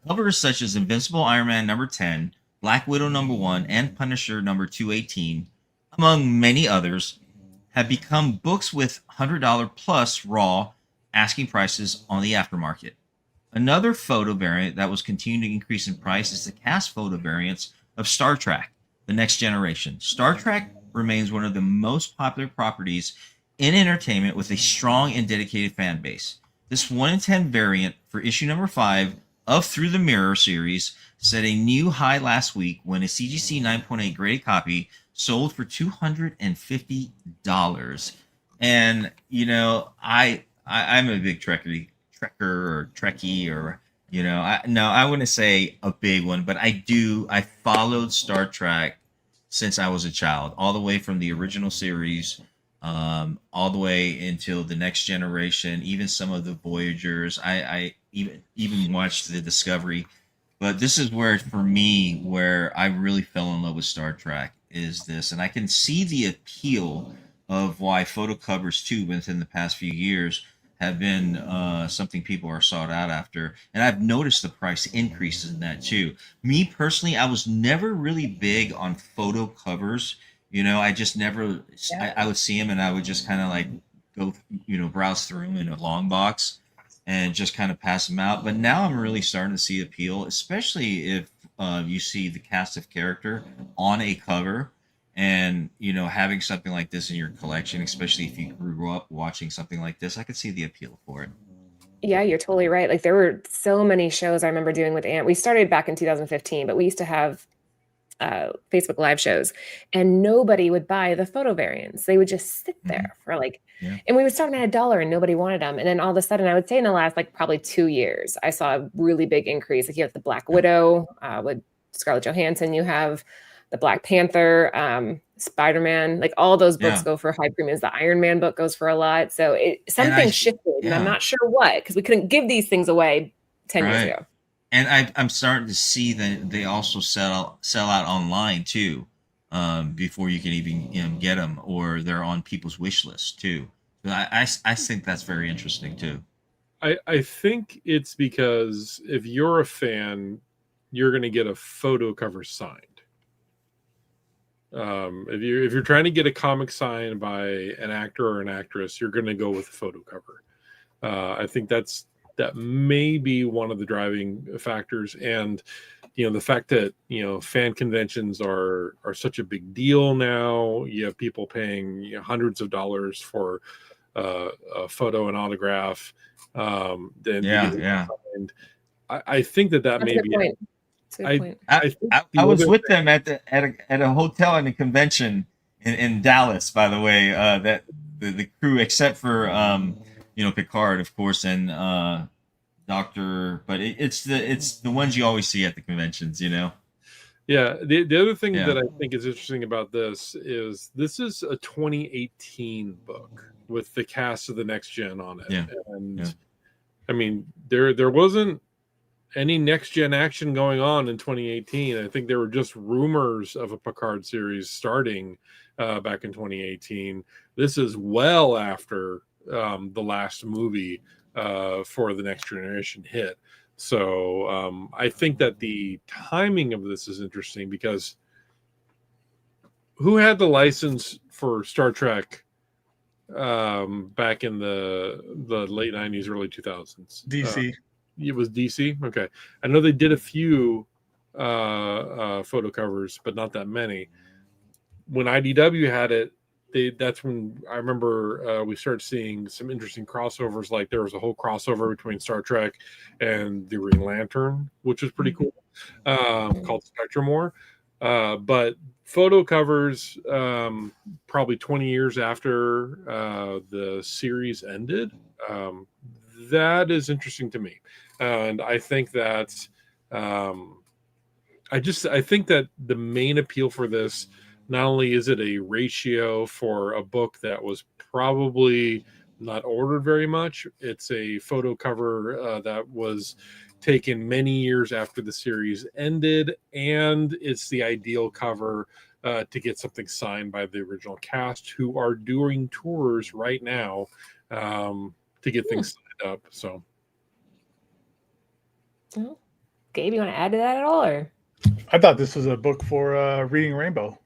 Covers such as Invincible Iron Man number 10, Black Widow number 1, and Punisher number 218, among many others, have become books with $100 plus raw asking prices on the aftermarket. Another photo variant that was continuing to increase in price is the cast photo variants of Star Trek: The Next Generation. Star Trek remains one of the most popular properties in entertainment with a strong and dedicated fan base. This 1:10 variant for issue number 5 of Through the Mirror series set a new high last week when a CGC 9.8 graded copy sold for $250. And I'm a big trekker or Trekkie, or I wouldn't say a big one, but I followed Star Trek since I was a child, all the way from the original series, all the way until the Next Generation, even some of the Voyagers. I even watched the Discovery, but this is where I really fell in love with Star Trek is this, and I can see the appeal of why photo covers too within the past few years have been something people are sought out after, and I've noticed the price increases in that too. Me personally, I was never really big on photo covers. I just never. I would see them and I would just kind of like go, browse through them in a long box and just kind of pass them out. But now I'm really starting to see appeal, especially if you see the cast of character on a cover. And having something like this in your collection, especially if you grew up watching something like this, I could see the appeal for it. Yeah, you're totally right. Like there were so many shows I remember doing with Ant. We started back in 2015, but we used to have Facebook Live shows, and nobody would buy the photo variants. They would just sit there for and we would start them at $1 and nobody wanted them. And then all of a sudden, I would say in the last probably 2 years, I saw a really big increase. Like you have the Black Widow with Scarlett Johansson, you have the Black Panther, Spider-Man, like all those books go for high premiums. The Iron Man book goes for a lot. So something shifted, and I'm not sure what, because we couldn't give these things away 10 years ago. And I'm starting to see that they also sell out online too, before you can even get them, or they're on people's wish list too. So I think that's very interesting too. I think it's because if you're a fan, you're going to get a photo cover signed. If you're trying to get a comic signed by an actor or an actress, you're going to go with a photo cover. I think that may be one of the driving factors, and the fact that fan conventions are such a big deal now. You have people paying hundreds of dollars for a photo and autograph. I think that may be point. That's a good point. I was with them at a hotel in a convention in Dallas, by the way. That the crew, except for Picard, of course, and Doctor, but it's the ones you always see at the conventions, Yeah. The other thing Yeah. that I think is interesting about this is a 2018 book with the cast of the Next Gen on it. Yeah. And Yeah. I mean, there wasn't any Next Gen action going on in 2018. I think there were just rumors of a Picard series starting back in 2018. This is well after the last movie for the Next Generation hit. So I think that the timing of this is interesting because who had the license for Star Trek back in the late 90s, early 2000s? DC. It was DC. Okay. I know they did a few photo covers, but not that many. When IDW had it, that's when I remember we started seeing some interesting crossovers. Like there was a whole crossover between Star Trek and the Green Lantern, which was pretty cool, called Spectrum War. But photo covers, probably 20 years after the series ended, that is interesting to me. And I think that I think that the main appeal for this, not only is it a ratio for a book that was probably not ordered very much, it's a photo cover that was taken many years after the series ended, and it's the ideal cover to get something signed by the original cast, who are doing tours right now to get things signed up. So, Gabe, you want to add to that at all, or? I thought this was a book for Reading Rainbow.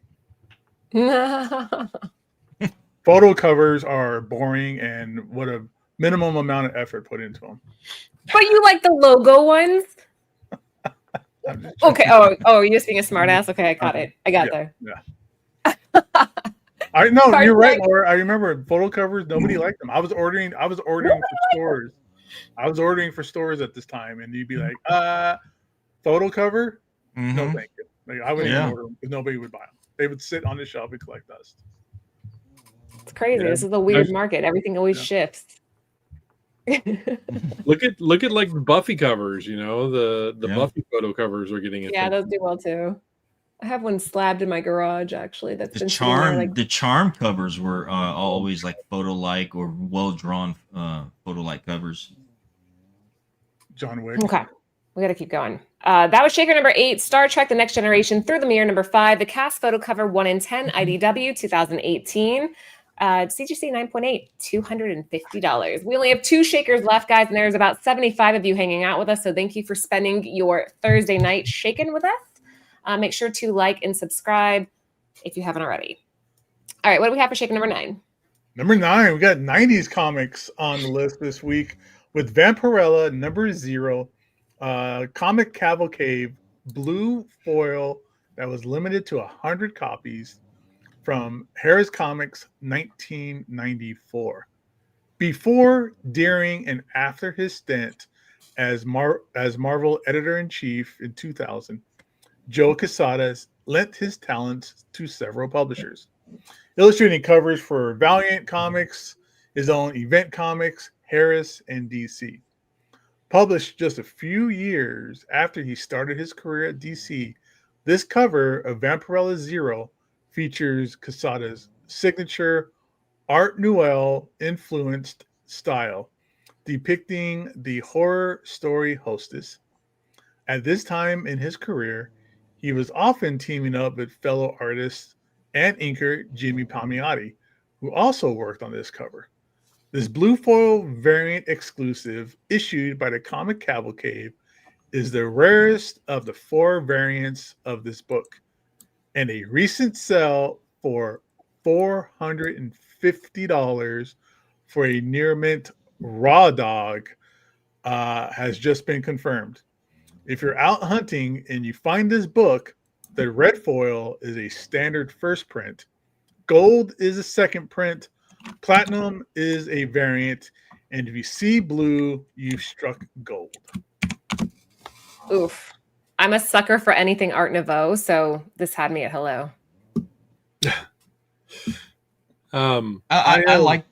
Photo covers are boring, and what a minimum amount of effort put into them. But you like the logo ones? Okay. Oh, you're just being a smartass. Okay, I got it. I got there. Yeah. I know you're right, Laura. I remember photo covers. Nobody liked them. I was ordering for stores. I was ordering for stores at this time, and you'd be like, photo cover? Mm-hmm. No, thank you. Like, I wouldn't even order them because nobody would buy them. They would sit on the shelf and collect dust. It's crazy. Yeah. This is a weird market. Everything always shifts. look at like the Buffy covers. The Buffy photo covers are getting attention. Yeah, those do well too. I have one slabbed in my garage actually. That's the charm. The charm covers were always like photo-like or well-drawn photo-like covers. John Wick. Okay. We got to keep going. That was Shaker number 8, Star Trek The Next Generation, Through the Mirror number 5, the cast photo cover 1 in 10, IDW 2018, CGC 9.8, $250. We only have 2 shakers left, guys, and there's about 75 of you hanging out with us, so thank you for spending your Thursday night shaking with us. Make sure to like and subscribe if you haven't already. All right, what do we have for shaker number 9? Number 9, we got 90s comics on the list this week with Vampirella number 0. Comic Cavalcade blue foil that was limited to 100 copies from Harris Comics 1994. Before, during, and after his stint as Marvel editor-in-chief in 2000, Joe Quesada lent his talents to several publishers, illustrating covers for Valiant Comics, his own Event Comics, Harris, and DC. Published just a few years after he started his career at DC, this cover of Vampirella 0 features Quesada's signature Art Nouveau influenced style, depicting the horror story hostess. At this time in his career, he was often teaming up with fellow artist and inker Jimmy Palmiotti, who also worked on this cover. This blue foil variant exclusive issued by the Comic Cavalcade is the rarest of the 4 variants of this book, and a recent sale for $450 for a near mint raw dog has just been confirmed. If you're out hunting and you find this book, the red foil is a standard first print, gold is a second print, platinum is a variant, and if you see blue, you've struck gold. Oof. I'm a sucker for anything Art Nouveau, so this had me at hello. I like.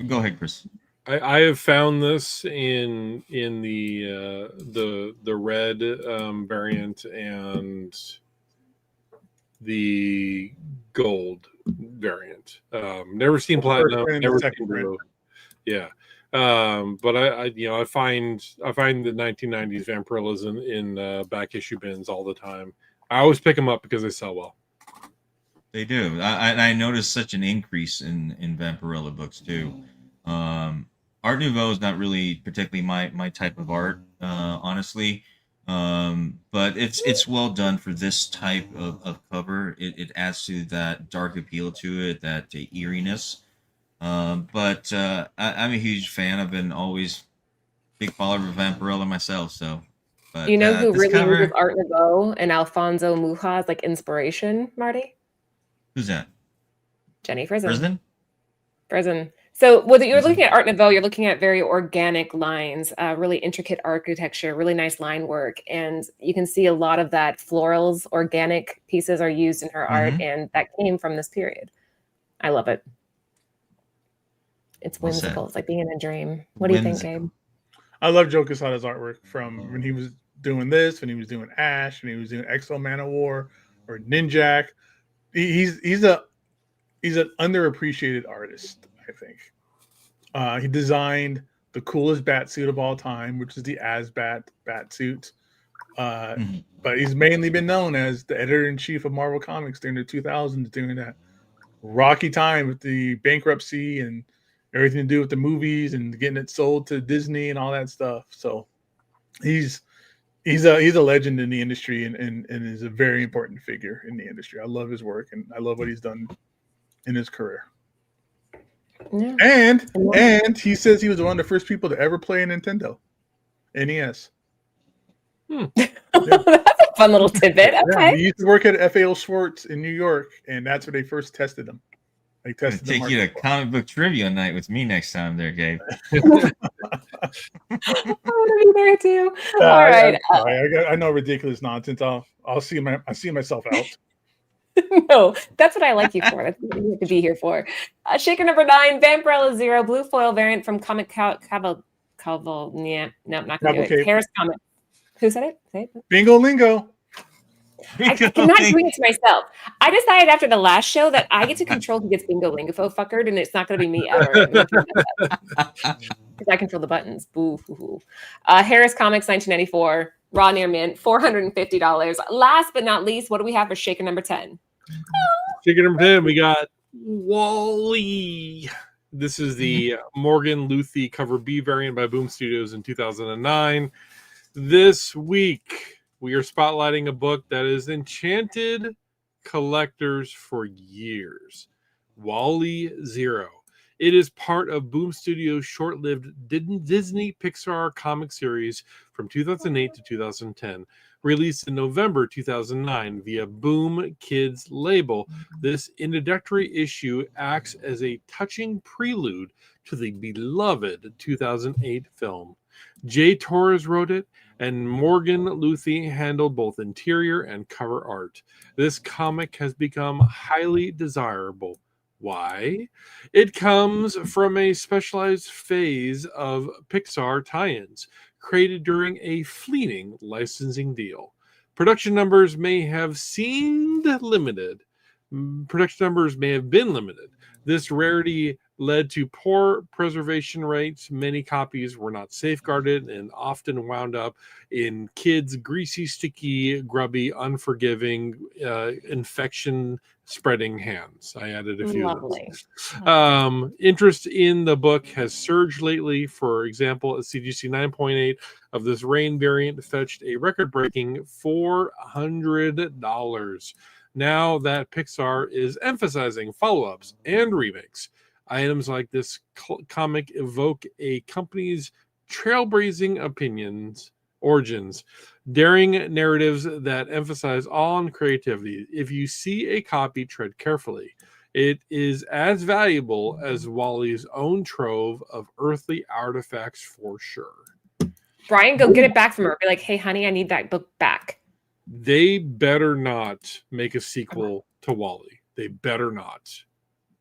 Go ahead, Chris. I have found this in the red variant and the gold variant. Never seen platinum. Never seen blue. Yeah. But I find the 1990s Vampirellas in back issue bins all the time. I always pick them up because they sell well. They do. I noticed such an increase in Vampirella books too. Art Nouveau is not really particularly my type of art, honestly. But it's well done for this type of cover. It adds to that dark appeal to it, that eeriness. But I'm a huge fan. I've been always big follower of Vampirella myself. So, but You know who this really cover, uses Art Nouveau and Alfonso Mujas like inspiration, Marty? who's that? Jenny Frison. Prison? Prison. So whether you're looking at Art Nouveau, you're looking at very organic lines, really intricate architecture, really nice line work. And you can see a lot of that florals, organic pieces are used in her art. And that came from this period. I love it. It's whimsical. It's like being in a dream. What do you think, Gabe? I love Joe Quesada's artwork from when he was doing this, when he was doing Ash, when he was doing Exo Man of War or Ninjak. He's an underappreciated artist, I think. He designed the coolest bat suit of all time, which is the Asbat bat suit. But he's mainly been known as the editor-in-chief of Marvel Comics during the 2000s, during that rocky time with the bankruptcy and everything to do with the movies and getting it sold to Disney and all that stuff. So he's a legend in the industry and is a very important figure in the industry. I love his work and I love what he's done in his career. Yeah. And he says he was one of the first people to ever play a Nintendo NES. That's a fun little tidbit. Okay. Yeah, he used to work at FAO Schwartz in New York, and that's where they first tested him. They tested take you to comic book trivia night with me next time, there, Gabe. I want to be there too. All right. I know ridiculous nonsense. I'll see myself out. No, that's what I like you for. That's what you have to be here for. Shaker number 9, Vampirella Zero, blue foil variant from Comic Cavalcade. Yeah, no, not gonna do it. Harris Comic. Who said it? Say it. Bingo lingo. I cannot do it to myself. I decided after the last show that I get to control who gets bingo lingo fuckered, and it's not going to be me ever. Because I control the buttons. Boo hoo hoo. Harris Comics, 1994. Raw Near Mint, $450. Last but not least, what do we have for Shaker number 10? Shaker number 10, we got Wally. This is the Morgan Luthi cover B variant by Boom Studios in 2009. This week, we are spotlighting a book that has enchanted collectors for years. Wally Zero. It is part of Boom Studios' short-lived Disney Pixar comic series from 2008 to 2010. Released in November 2009 via Boom Kids label, this introductory issue acts as a touching prelude to the beloved 2008 film. Jay Torres wrote it, and Morgan Luthi handled both interior and cover art. This comic has become highly desirable. Why? It comes from a specialized phase of Pixar tie-ins created during a fleeting licensing deal. Production numbers may have seemed limited. Production numbers may have been limited. This rarity led to poor preservation rates. Many copies were not safeguarded and often wound up in kids' greasy, sticky, grubby, unforgiving, infection-spreading hands. I added a few Lovely. of those. Interest in the book has surged lately. For example, a CGC 9.8 of this Rain variant fetched a record-breaking $400. Now that Pixar is emphasizing follow-ups and remakes, items like this comic evoke a company's trailblazing origins, daring narratives that emphasize awe and creativity. If you see a copy, tread carefully. It is as valuable as Wally's own trove of earthly artifacts for sure. Brian, go get it back from her. Be like, hey, honey, I need that book back. They better not make a sequel to Wally. They better not.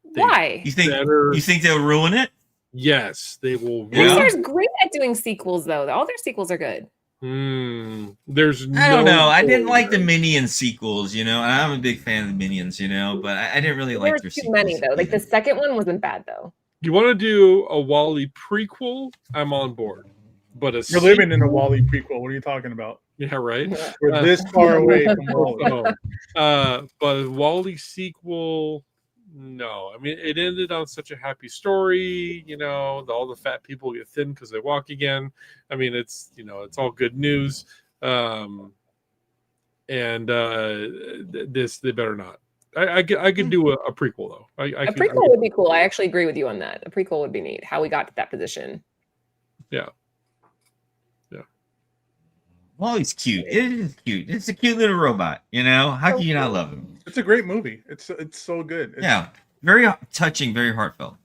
Why? You think they'll ruin it? Yes, they will. Yeah. Pixar's great at doing sequels, though. All their sequels are good. There's I don't know. I didn't like the Minions sequels, and I'm a big fan of the Minions, but I didn't really like their too sequels. many though. Like the second one wasn't bad though. You want to do a Wally prequel? I'm on board. But you're living in a Wally prequel. What are you talking about? Yeah, right. We're this far away from Wally. But a Wally sequel, no. I mean, it ended on such a happy story. All the fat people get thin because they walk again. I mean, it's it's all good news. This they better not. I could do a prequel though. A prequel would be cool. I actually agree with you on that. A prequel would be neat. How we got to that position. Yeah. Wally's cute. It is cute. It's a cute little robot. How can you not love him? It's a great movie. It's so good. Very touching, very heartfelt.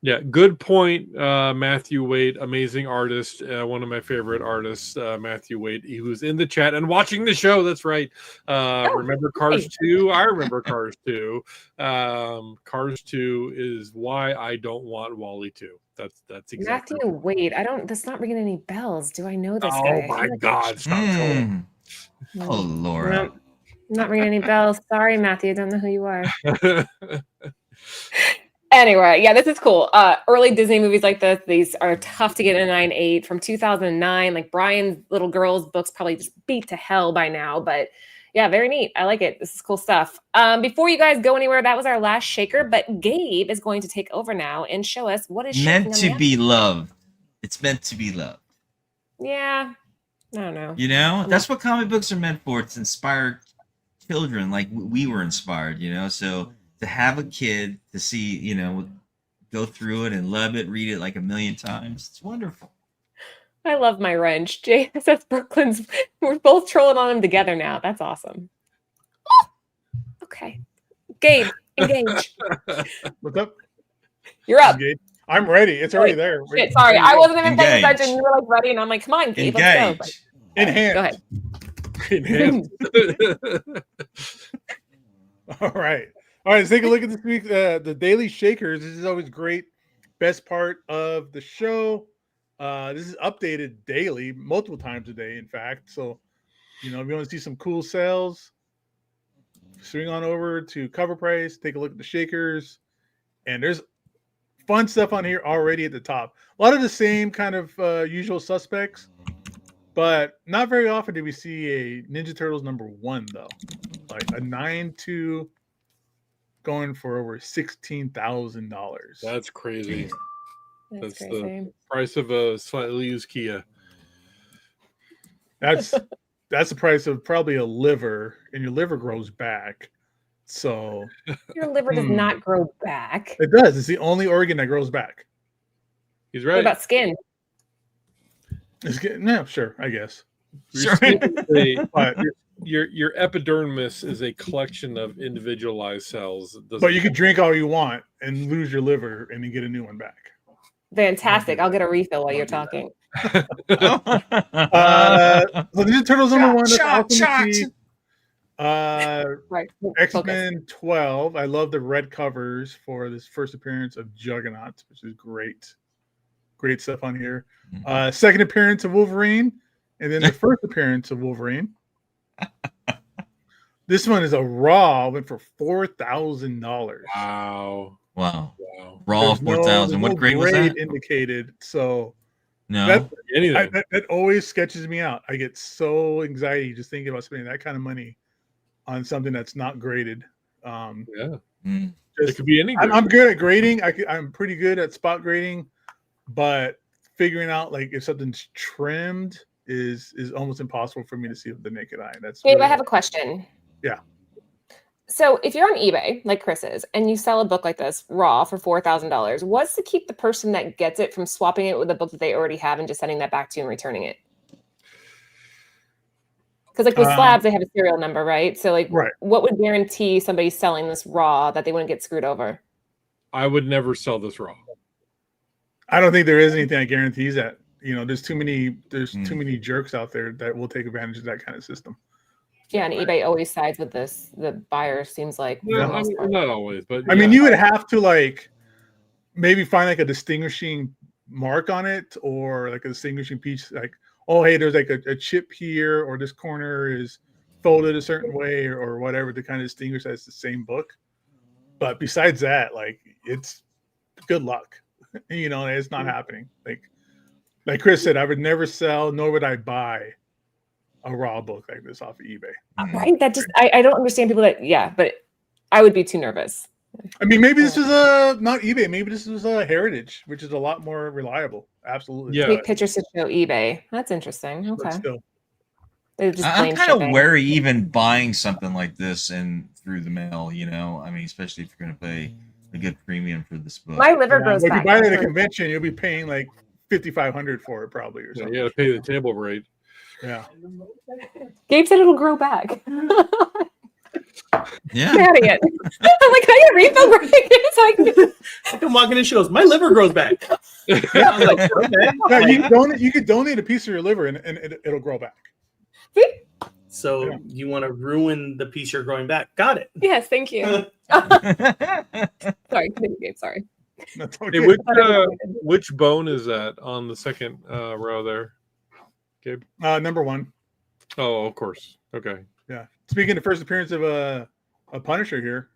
Yeah, good point, Matthew Waite, amazing artist, one of my favorite artists, Matthew Waite, who's in the chat and watching the show. That's right. Remember Cars 2? I remember Cars 2. Cars 2 is why I don't want Wally 2. That's exactly. Matthew Waite. That's not ringing any bells. Do I know this Oh guy? my God! Stop trolling. Oh Laura. Not ringing any bells. Sorry, Matthew. I don't know who you are. Anyway, yeah, this is cool. Early Disney movies like this, these are tough to get in a 9.8 from 2009. Like Brian's little girl's books probably just beat to hell by now, but yeah, very neat. I like it. This is cool stuff. Before you guys go anywhere, that was our last shaker, but Gabe is going to take over now and show us what is meant to be loved. It's meant to be loved. Yeah, I don't know. That's what comic books are meant for. It's inspired children, like we were inspired. So to have a kid to see, go through it and love it, read it like a million times, it's wonderful. I love my wrench. Jay says Brooklyn's. We're both trolling on him together now. That's awesome. Okay. Gabe, engage. What's up? You're up. Engage. I'm ready. It's already there. Shit, sorry. I wasn't even paying attention. You were like ready, and I'm like, come on, Gabe, let's go. Enhance. Go ahead. Enhance. All right. Let's take a look at this week. The Daily Shakers. This is always great. Best part of the show. This is updated daily, multiple times a day, in fact. So, if you want to see some cool sales, swing on over to CovrPrice, take a look at the shakers, and there's fun stuff on here already at the top. A lot of the same kind of usual suspects, but not very often do we see a Ninja Turtles #1 though, like a 9.2 going for over $16,000. That's crazy. That's crazy. The price of a slightly used Kia. That's the price of probably a liver, and your liver grows back. So your liver does not grow back. It does. It's the only organ that grows back. He's right. What about skin? No, sure, I guess. Sure. Your epidermis is a collection of individualized cells. But you could drink all you want and lose your liver, and you get a new one back. Fantastic. I'll get a refill while you're talking. So Ninja Turtles #1. That's awesome to see. Right. X-Men 12. I love the red covers for this first appearance of Juggernaut, which is great. Great stuff on here. Second appearance of Wolverine, and then the first appearance of Wolverine. This one is a raw, went for $4,000. Wow. Raw 4,000. What grade was that? Indicated. So no, that always sketches me out. I get so anxiety just thinking about spending that kind of money on something that's not graded. It could be any grade. I'm good at grading. I'm pretty good at spot grading, but figuring out like if something's trimmed is almost impossible for me to see with the naked eye. Gabe, I have a question. Yeah. So if you're on eBay, like Chris is, and you sell a book like this raw for $4,000, what's to keep the person that gets it from swapping it with a book that they already have and just sending that back to you and returning it? Because like with slabs, they have a serial number, right? So like, what would guarantee somebody selling this raw that they wouldn't get screwed over? I would never sell this raw. I don't think there is anything that guarantees that. there's too many jerks out there that will take advantage of that kind of system. Yeah, and eBay always sides with the buyer, seems like. Yeah, I mean, not always, but I mean, you would have to like maybe find like a distinguishing mark on it, or like a distinguishing piece, like, oh, hey, there's like a chip here, or this corner is folded a certain way, or whatever, to kind of distinguish that it's the same book. But besides that, like, it's good luck. It's not happening. Like Chris said, I would never sell, nor would I buy a raw book like this off of eBay. Right? That just I don't understand people that but I would be too nervous. I mean, maybe this is not eBay. Maybe this is a Heritage, which is a lot more reliable. Absolutely. Yeah. Take pictures to show eBay. That's interesting. Okay. But still. I'm kind of wary even buying something like this through the mail. I mean, especially if you're going to pay a good premium for this book. My liver grows If back. you buy it at a convention, you'll be paying like $5,500 for it probably, or something. You got to pay the table rate. Yeah. Gabe said it'll grow back. Yeah. I'm mad at it. I'm like, can I get a refill break? I come walking in, she goes, my liver grows back. I was like, okay. No, you could donate a piece of your liver and it'll grow back. So you want to ruin the piece you're growing back? Got it. Yes, thank you. Sorry, Gabe. Sorry. That's okay. Hey, which bone is that on the second row there, Gabe? Number 1. Oh, of course. Okay. Yeah. Speaking of the first appearance of a Punisher here,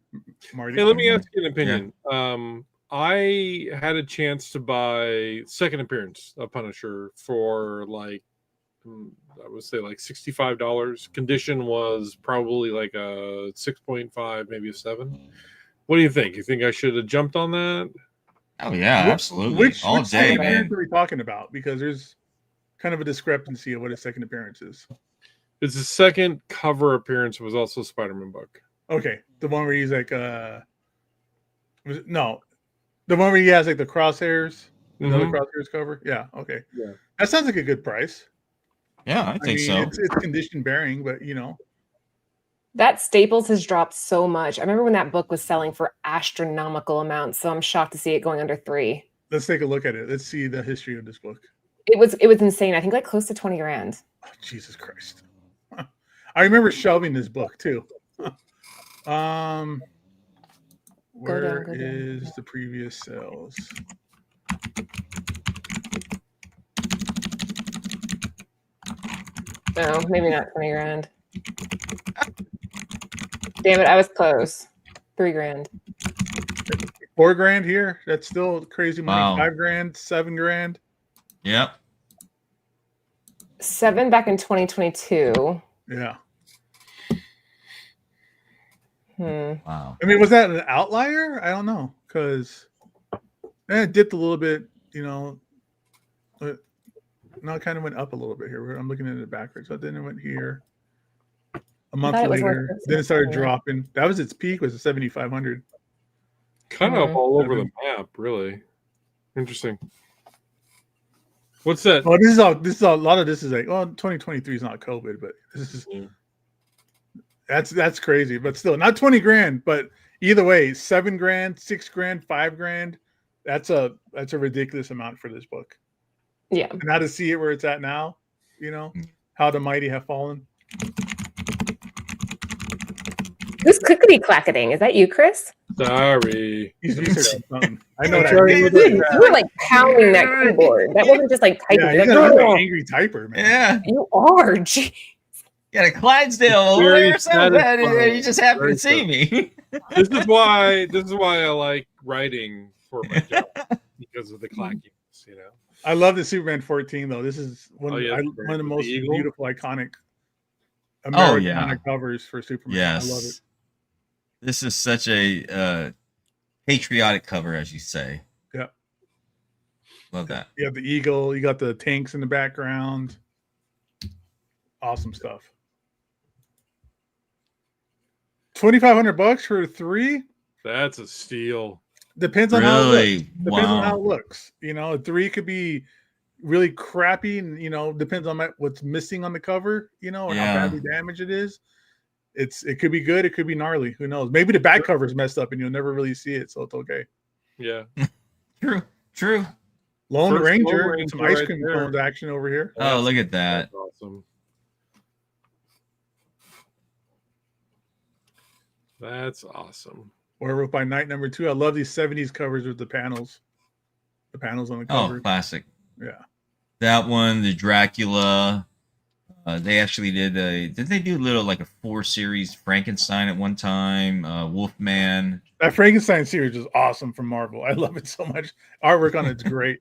Marty. Hey, let me ask you an opinion. Yeah. I had a chance to buy second appearance of Punisher for like, I would say like $65. Condition was probably like a 6.5, maybe a 7. What do you think? You think I should have jumped on that? Oh yeah, absolutely. Which day, man. What are we talking about? Because there's kind of a discrepancy of what a second appearance is. It's the second cover appearance. Was also a Spider-Man book. Okay, the one where he's like, the one where he has like the crosshairs, another crosshairs cover. Yeah, okay. Yeah, that sounds like a good price. Yeah, I think so. It's condition bearing, but that Staples has dropped so much. I remember when that book was selling for astronomical amounts, so I'm shocked to see it going under 3. Let's take a look at it. Let's see the history of this book. It was insane. I think like close to 20 grand. Oh, Jesus Christ. I remember shelving this book too. Where is the previous sales? No, maybe not 20 grand. Damn it, I was close. 3 grand. 4 grand here. That's still crazy money. Wow. 5 grand, 7 grand. Yep. 7 back in 2022. Yeah. Wow. I mean, was that an outlier? I don't know, because it dipped a little bit, but now it kind of went up a little bit here. I'm looking at it backwards. So then it went here. A month later, then it started dropping. That was its peak, was 7,500. Kind of all over the map, really. Interesting. What's that? Oh, this is a lot of this is like, 2023 is not COVID, but this is that's crazy. But still, not 20 grand, but either way, 7 grand, 6 grand, 5 grand. That's a ridiculous amount for this book. Yeah. And now to see it where it's at now, how the mighty have fallen. Who's clickety clacketing? Is that you, Chris? Sorry. He's researching something. I know that. You were like pounding that keyboard. That wasn't just like typing. Yeah, you're an angry typer, man. Yeah. You are. Jeez. Got a Clydesdale over there, so bad, you just happen to see me. This is why I like writing for my job, because of the clackiness, I love the Superman 14 though. This is one of the most beautiful, iconic American covers for Superman. Yes. I love it. This is such a patriotic cover, as you say. Yeah. Love that. You have the eagle. You got the tanks in the background. Awesome stuff. $2,500 for 3. That's a steal. Depends on how it looks. Depends on Wow. how it looks. 3 could be really crappy, and depends on what's missing on the cover. Or how badly damaged it is. It could be good. It could be gnarly. Who knows? Maybe the back cover is messed up, and you'll never really see it, so it's okay. Yeah. True. Lone First Ranger, Lone with some Ranger ice right cream there. cones action over here. Oh, look at that. That's awesome. That's awesome. Werewolf by Night #2. I love these 70s covers with the panels. The panels on the Oh, cover. classic. Yeah. That one, the Dracula. They actually did they do a little like a 4-series Frankenstein at one time? Wolfman. That Frankenstein series is awesome from Marvel. I love it so much. Artwork on it's great.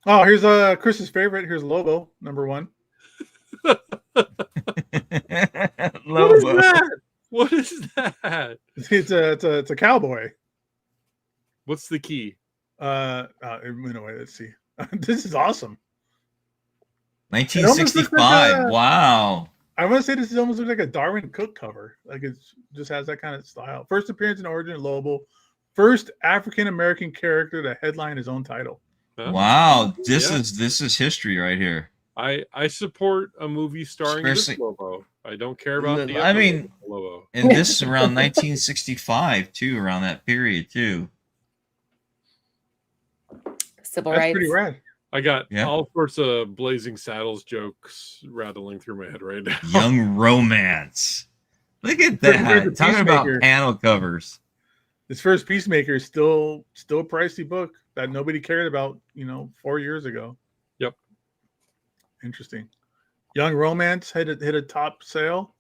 Oh, here's Chris's favorite. Here's Lobo, #1. What is that? What is that? It's a cowboy. What's the key? It went away. Let's see. This is awesome. 1965. Wow. I want to say this almost looks like a Darwin Cook cover. Like it just has that kind of style. First appearance and origin of Lobo. First African American character to headline his own title. Huh? Wow. This is history right here. I support a movie starring this Lobo. I don't care about the other Lobo. And this is around 1965 too, around that period too. Civil That's rights. pretty rad. I got all sorts of Blazing Saddles jokes rattling through my head right now. Young romance. Look at that. Talking about panel covers. This first Peacemaker is still a pricey book that nobody cared about, 4 years ago. Yep. Interesting. Young Romance hit a top sale.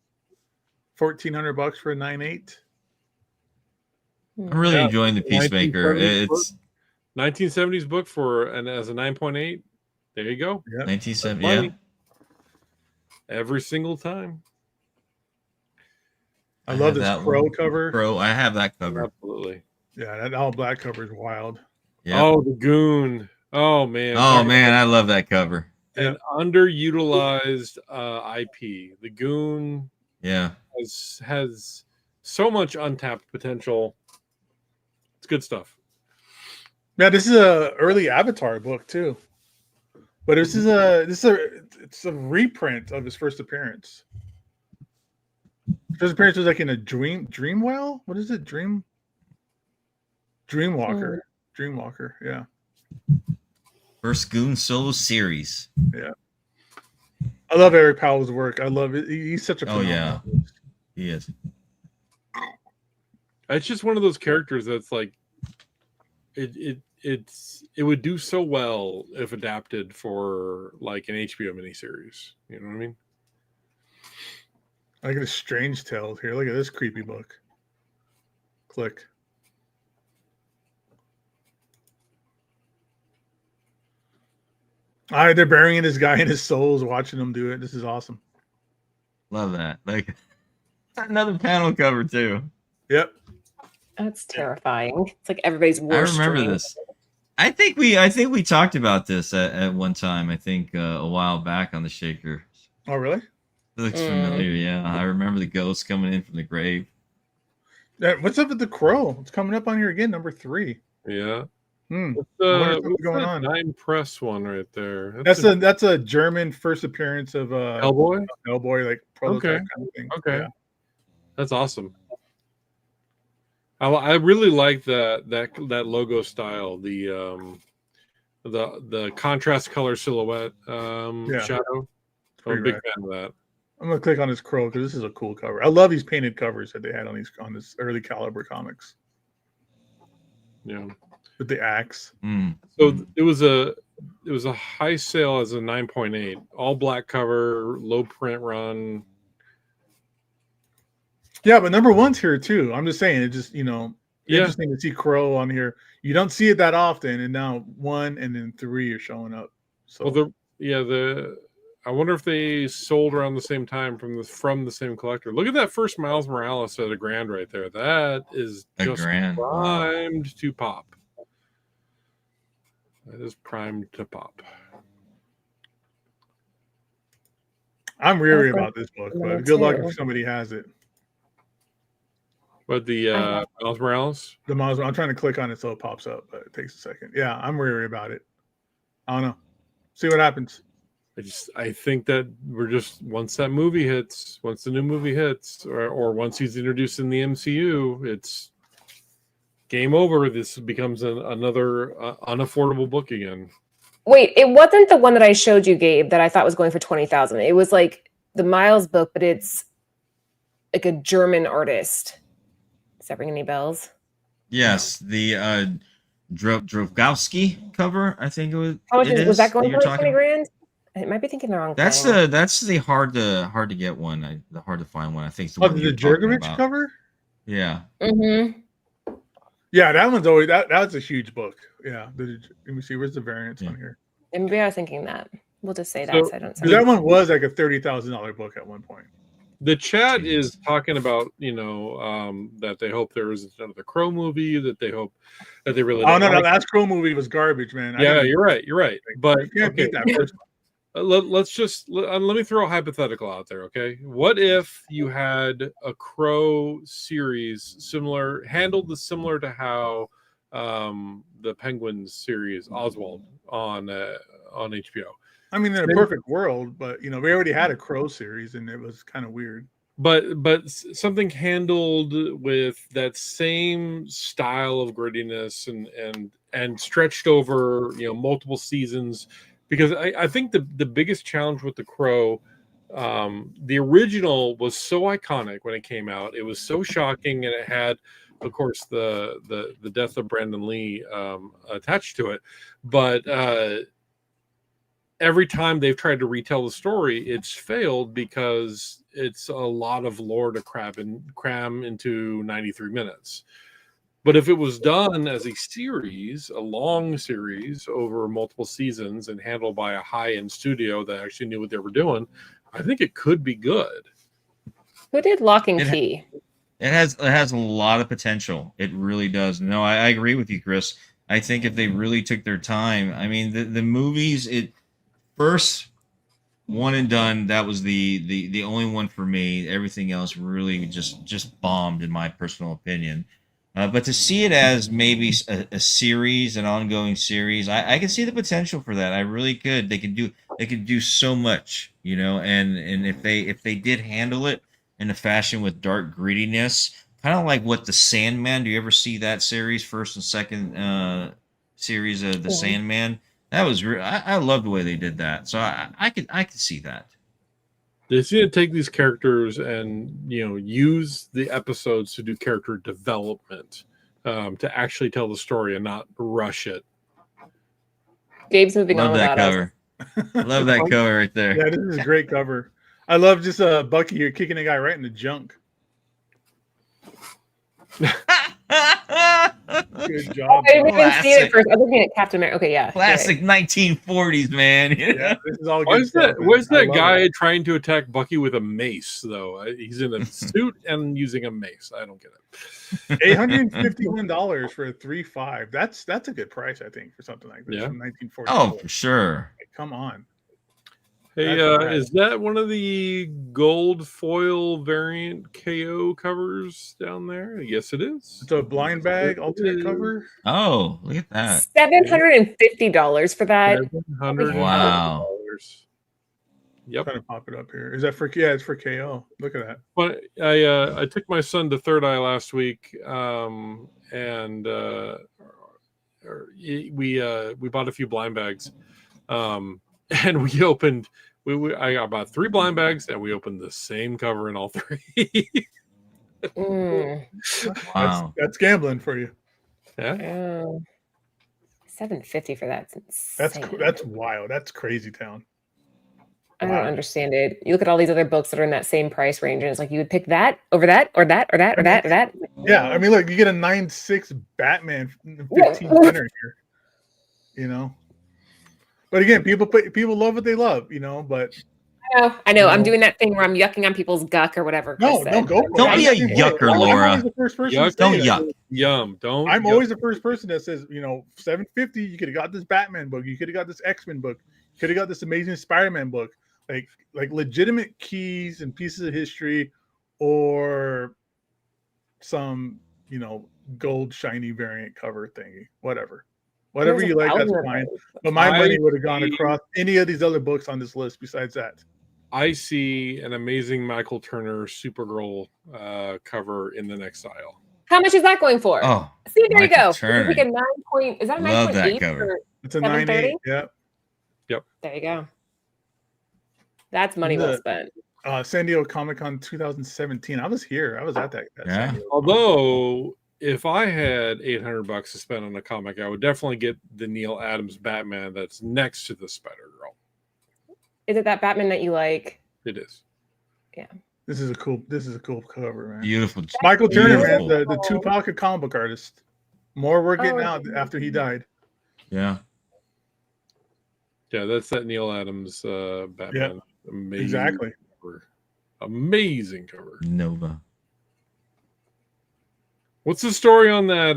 $1,400 for a 9.8. I'm really enjoying the Peacemaker. It's 1970s book as a 9.8. There you go. Yep. 1970. Yeah. Every single time. I love this Crow cover. Crow, I have that cover. Absolutely. Yeah, that all black cover is wild. Yep. Oh, the Goon. Oh man. Oh man, I love that cover. An underutilized IP. The Goon. Yeah. Has so much untapped potential. It's good stuff. Yeah, this is a early Avatar book too, but it's a reprint of his first appearance. First appearance was like in a Dreamwell. What is it? Dreamwalker. Dreamwalker. Yeah. First Goon solo series. Yeah. I love Eric Powell's work. I love it. He's such a yeah, he is. It's just one of those characters that's like it would do so well if adapted for like an HBO miniseries. You know what I mean? I get a Strange Tales here. Look at this creepy book. Click. All right, they're burying this guy in his souls, watching him do it. This is awesome. Love that. Like another panel cover too. Yep. That's terrifying. It's like everybody's worst. I remember dream. this. I think we talked about this at one time. I think a while back on the Shaker. Oh, really? It looks familiar. Yeah, I remember the ghost coming in from the grave. What's up with the Crow? It's coming up on here again, number 3. Yeah. What's What's going that on? 9 press one right there. That's a German first appearance of Hellboy. Hellboy, like prototype Okay. kind of thing. Okay. Yeah. That's awesome. I really like that logo style. The contrast color silhouette shadow. I'm a big fan of that. I'm gonna click on this Crow because this is a cool cover. I love these painted covers that they had on this early caliber comics. Yeah. With the axe. So it was a high sale as a 9.8, all black cover, low print run. Yeah, but '1's here too. I'm just saying, it just interesting to see Crow on here. You don't see it that often, and now 1 and then 3 are showing up. So I wonder if they sold around the same time from the same collector. Look at that first Miles Morales at $1,000 right there. That is just primed to pop. That is primed to pop. I'm weary about this book, but good luck if somebody has it. But the Miles Morales? The Miles, I'm trying to click on it so it pops up, but it takes a second. Yeah, I'm weary about it. I don't know. See what happens. I think that we're just once the new movie hits, or once he's introduced in the MCU, game over. This becomes another unaffordable book again. Wait, it wasn't the one that I showed you, Gabe, that I thought was going for 20,000. It was like the Miles book, but it's like a German artist. Does that ring any bells? Yes, the Drogowski cover, I think it was. How much was that going for? Like 20 grand? I might be thinking the wrong That's thing. the hard to get one. The hard to find one. I think it's the Oh, one the you're talking Jergovich about. cover? Yeah. Mm-hmm. Yeah, that one's always that's a huge book. Yeah. Let me see, where's the variants on here? And maybe I was thinking that. We'll just say that. So- So I don't. That one was like a $30,000 book at one point. The chat is talking about, that they hope there is another Crow movie, that they hope that they really. Oh no, like last Crow movie was garbage, man. Yeah, you're right. But you can't beat that first one. let me throw a hypothetical out there, okay? What if you had a Crow series handled similar to how the Penguins series Oswald on HBO? I mean, in a perfect world, but we already had a Crow series, and it was kind of weird. But something handled with that same style of grittiness and stretched over multiple seasons, because I think the biggest challenge with the Crow, the original was so iconic when it came out. It was so shocking, and it had, of course, the death of Brandon Lee attached to it, but every time they've tried to retell the story, it's failed because it's a lot of lore to cram into 93 minutes. But if it was done as a series, a long series over multiple seasons and handled by a high-end studio that actually knew what they were doing, I think it could be good. Who did Lock and Key? It has a lot of potential. It really does. No, I agree with you, Chris. I think if they really took their time, I mean, the movies, first one and done, that was the only one for me. Everything else really just bombed, in my personal opinion. But to see it as maybe a series, an ongoing series, I can see the potential for that. I really could. They could do so much, and if they did handle it in a fashion with dark grittiness, kind of like what the Sandman. Do you ever see that series, first and second series of the Sandman? That was I love the way they did that. So I could see that. They seem to take these characters and use the episodes to do character development, to actually tell the story and not rush it. Gabe's moving on. Love that cover. Love that cover right there. Yeah, this is a great cover. I love just Bucky here kicking a guy right in the junk. Good job. I didn't even see it first. I was looking at Captain America. Okay, yeah. Classic 1940s, man. Yeah, this is all Why good is stuff, man. where's I that love guy it. trying to attack Bucky with a mace, though? He's in a suit and using a mace. I don't get it. $851 for a 3.5. That's a good price, I think, for something like this. Yeah. From 1940. Oh, for sure. Come on. Hey, That's right. is that one of the gold foil variant KO covers down there? Yes, it is. It's a blind bag alternate cover. Oh, look at that. $750 for that. $700. Wow. Yep. Trying to pop it up here. Is that for? Yeah, it's for KO. Look at that. But I took my son to Third Eye last week, and we bought a few blind bags, and we opened. I got about 3 blind bags, and we opened the same cover in all 3. Wow. That's gambling for you. Yeah. $750 for that. That's insane. That's wild. That's crazy town. I don't understand it. You look at all these other books that are in that same price range, and it's like you would pick that over that, or that, or that, or that, or that. Yeah, I mean, look, you get a 9.6 Batman 15 center here. But again, people love what they love, but I know. I'm doing that thing where I'm yucking on people's guck or whatever. no, go for it. Don't be a yucker, I'm Laura. always the first person to say Don't that. yuck. Yum. Don't. I'm yuck. always the first person that says, $750. You could have got this Batman book. You could have got this X-Men book. You could have got this Amazing Spider-Man book. Like legitimate keys and pieces of history, or some gold shiny variant cover thingy. Whatever you like, that's fine. But my money would have gone across any of these other books on this list besides that. I see an amazing Michael Turner Supergirl cover in the next aisle. How much is that going for? Oh, see, there you Michael go. Turner. Like a 9 point. Is that a Love that 9.8 cover. for It's a 730? 9.8. Yep. There you go. That's money well spent. San Diego Comic-Con 2017. I was here. I was at that. Yeah. San Diego Although, if I had $800 to spend on a comic, I would definitely get the Neil Adams Batman that's next to the Spider-Girl. Is it that Batman that you like? It is. Yeah. This is a cool cover, man. Beautiful. Michael Turner, man, Beautiful. the Tupac of comic book artist. More we're getting out after he died. Yeah. Yeah, that's that Neil Adams Batman. Yeah, Amazing exactly. cover. Amazing cover. Nova. What's the story on that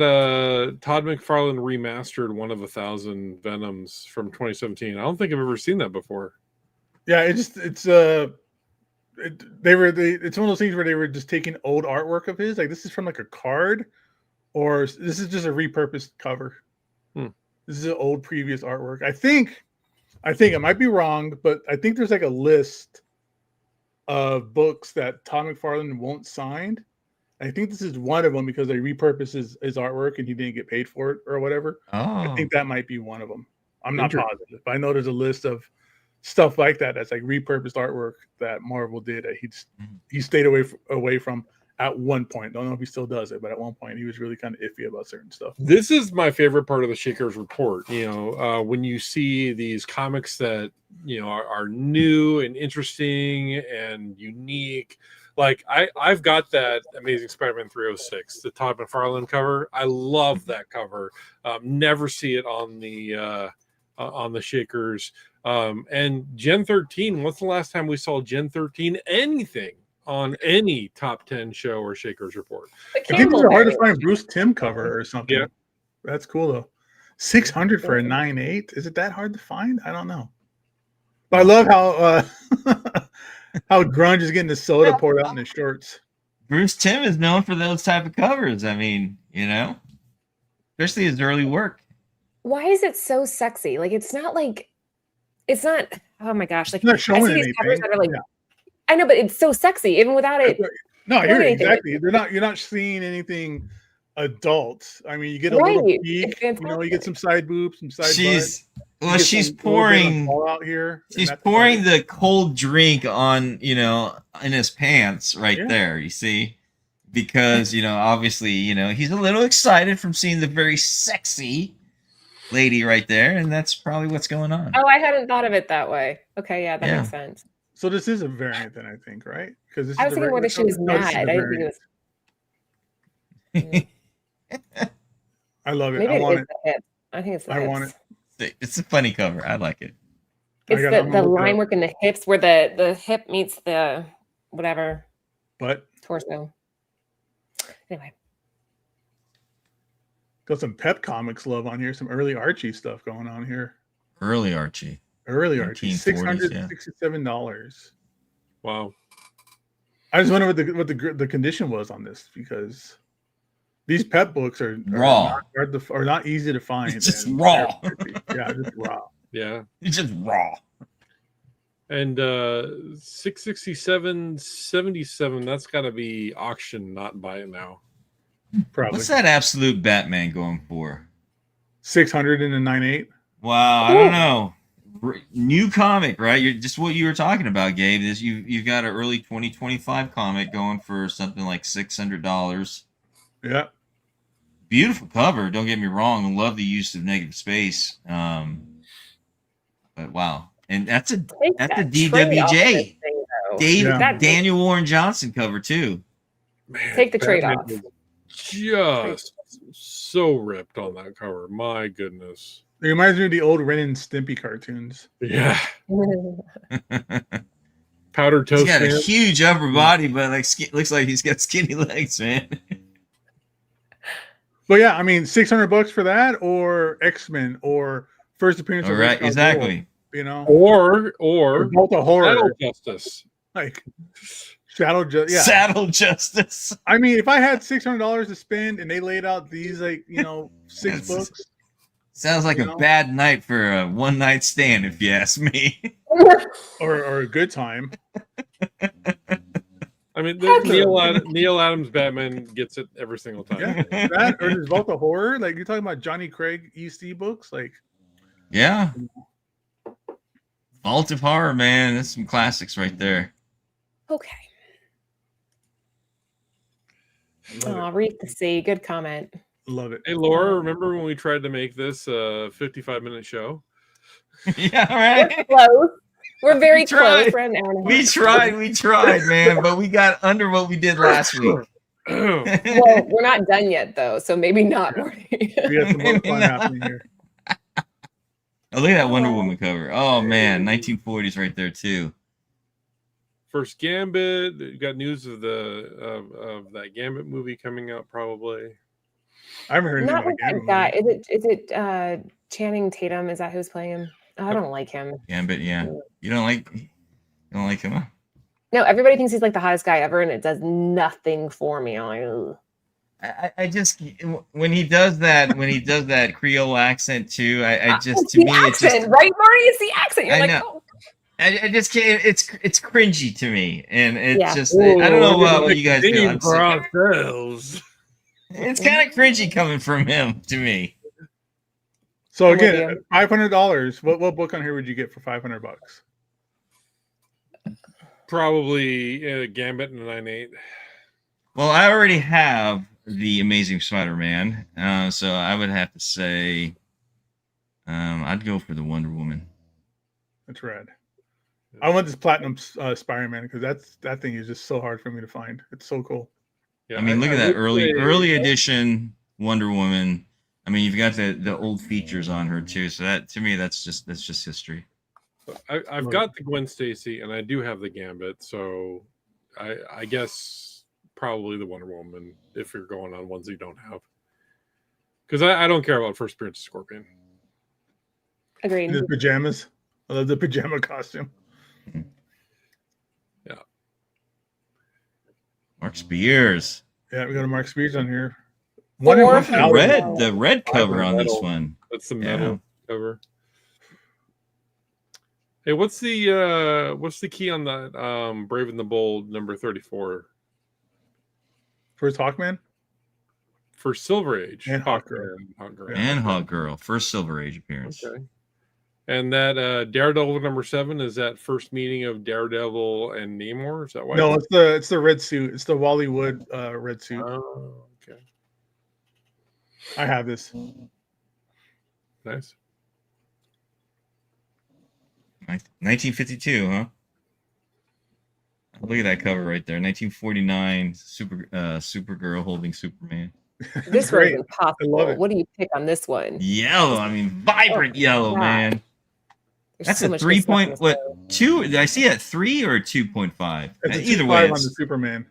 Todd McFarlane remastered One of 1,000 Venoms from 2017? I don't think I've ever seen that before. Yeah, it's one of those things where they were just taking old artwork of his. Like, this is from like a card, or this is just a repurposed cover. This is an old previous artwork. I think I might be wrong, but I think there's like a list of books that Todd McFarlane won't sign. I think this is one of them because they repurposed his artwork and he didn't get paid for it or whatever. Oh. I think that might be one of them. I'm not positive, but I know there's a list of stuff like that that's like repurposed artwork that Marvel did that he stayed away from at one point. Don't know if he still does it, but at one point he was really kind of iffy about certain stuff. This is my favorite part of the Shakers Report. When you see these comics that are new and interesting and unique. Like I've got that Amazing Spider-Man 306, the Todd McFarlane cover. I love that cover. Never see it on the Shakers. And Gen 13. What's the last time we saw Gen 13 anything on any top 10 show or Shakers Report? I think it's hard to find a Bruce Timm cover or something. Yeah, that's cool though. 600 for a 9.8. Is it that hard to find? I don't know. But I love how grunge is getting the soda poured out in his shorts. Bruce Timm is known for those type of covers. I mean, especially his early work. Why is it so sexy? Like, it's not. Oh my gosh! Like, it's not showing I see these anything. covers that are like, I know, but it's so sexy even without it. No, exactly. You're not seeing anything adult. I mean, you get a little peek. You get some side boobs, some side butts. Well, she's pouring out here. She's pouring the cold drink on, in his pants there, you see? Because, obviously, he's a little excited from seeing the very sexy lady right there, and that's probably what's going on. Oh, I hadn't thought of it that way. Okay, yeah, that makes sense. So this is a variant then, I think, right? Because I was thinking whether she was mad. I didn't think it was. I love it. Maybe I want it. The hip. I think it's the hips. Want it. It's a funny cover. I like it. It's the line work in the hips where the hip meets the whatever torso. Anyway. Got some Pep Comics love on here. Some early Archie stuff going on here. Early Archie. $667. Wow. I just wonder what the condition was on this, because these Pep books are raw. Are not easy to find. It's just raw. Yeah, just raw. Yeah. It's just raw. And 667.77, that's got to be auction, not buy it now. Probably. What's that Absolute Batman going for? 600 and a 9.8. Wow, I don't know. New comic, right? You're just what you were talking about, Gabe. Is you've got an early 2025 comic going for something like $600. Yeah. Beautiful cover. Don't get me wrong. I love the use of negative space. But wow, and that's a DWJ. Daniel Warren Johnson cover too. Man, take the trade off. Just so ripped on that cover. My goodness. It reminds me of the old Ren and Stimpy cartoons. Yeah. Powdered toast. He's got a huge upper body, but looks like he's got skinny legs, man. But yeah, I mean, $600 for that, or X-Men, or first appearance of right, exactly. Or both a horror. Shadow Justice. Like Shadow Justice. Yeah. Saddle Justice. I mean, if I had $600 to spend and they laid out these 6 books. Sounds like a bad night for a one-night stand, if you ask me. or a good time. I I mean, Heck Neil Adams Batman gets it every single time. Yeah, that or there's Vault of Horror. Like you're talking about Johnny Craig EC books. Like, Yeah. Vault of Horror, man. That's some classics right there. Okay. Oh, Reef the Sea. Good comment. Love it. Hey, Laura, remember when we tried to make this a 55-minute show? Yeah, We're right. close. We're very We tried. close for an hour and a half. We tried, man, but we got under what we did last week. Well, we're not done yet, though, so maybe not, Marty. We got some more fun No. happening here. Oh, look at that Wonder Woman cover. Oh man, 1940s right there too. First Gambit. You got news of of that Gambit movie coming out probably. I haven't heard anything Not about with that guy. Is it Channing Tatum? Is that who's playing him? I don't like him. Gambit, yeah. You don't like him? Huh? No, everybody thinks he's like the hottest guy ever, and it does nothing for me. I'm like, ugh. I just when he does that Creole accent too, I just to me it's just right, Marty? It's the accent. You're I like, know. oh. I just can't. It's cringy to me, and it's Yeah. just I don't know what you guys do. Theme I'm for sick. ourselves. It's kind of cringy coming from him to me. So I'm with again, you. $500. What book on here would you get for $500? Probably Gambit and a 9/8. Well, I already have the Amazing Spider-Man, so I would have to say I'd go for the Wonder Woman. That's rad. I want this platinum Spider-Man because that thing is just so hard for me to find. It's so cool. Yeah, I mean, look at that would say- early edition Wonder Woman. I mean, you've got the old features on her too. So that to me, that's just history. I've got the Gwen Stacy and I do have the Gambit, so I guess probably the Wonder Woman if you're going on ones you don't have. Because I don't care about first appearance of Scorpion. Agreed. The pajamas. I love the pajama costume. Yeah. Mark Spears. Yeah, we got a Mark Spears on here. Four Wonder for Woman. The red cover on this Metal. one. That's the metal cover. Hey, what's the key on that Brave and the Bold number 34 First Hawkman for Silver Age? And Hawkgirl. Hawkgirl. And Hawkgirl, first Silver Age appearance. Okay. And that Daredevil number 7 is that first meeting of Daredevil and Namor. Is that why? No, it's the red suit. It's the Wally Wood red suit. Oh, okay. I have this. Nice. 1952, huh? Look at that cover right there. 1949, Supergirl holding Superman. This Great. one's I love impossible. it. What do you pick on this one? Yellow. I mean, vibrant yellow, God. man. There's That's so a much 3 good stuff in point. this What one. 2? Did I see it 3 or 2.5? It's a Either 2.5 way, on the it's, Superman.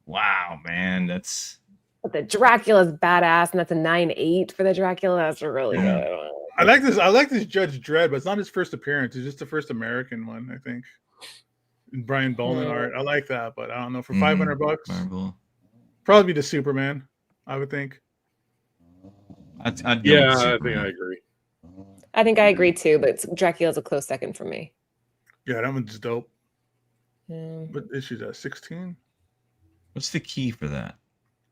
wow, man. That's But the Dracula's badass, and that's a 9/8 for the Dracula. That's really Yeah. good. I like this. I like this Judge Dredd, but it's not his first appearance. It's just the first American one, I think. Brian Bowman Yeah. art. I like that, but I don't know for Mhm. $500. Marvel. Probably be the Superman. I would think. I'd go Yeah, with I think Superman. I agree. I think I agree too, but Dracula's a close second for me. Yeah, that one's dope. Yeah. What issue's that? 16? What's the key for that?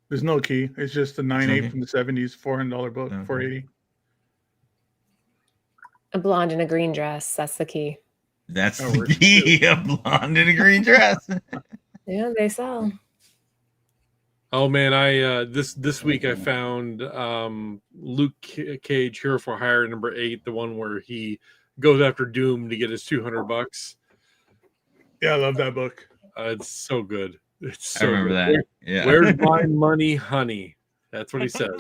There's no key. It's just a 9/8 okay. from the 70s, $400 book, Okay. $480. A blonde in a green dress. That's the key. That's Oh, the we're- key. A blonde in a green dress. Yeah, they sell. Oh man, I this week I found Luke Cage Hero for Hire number 8, the one where he goes after Doom to get his $200. Yeah, I love that book. It's so good. It's I so remember good. that. Yeah. Where's my money, honey? That's what he says.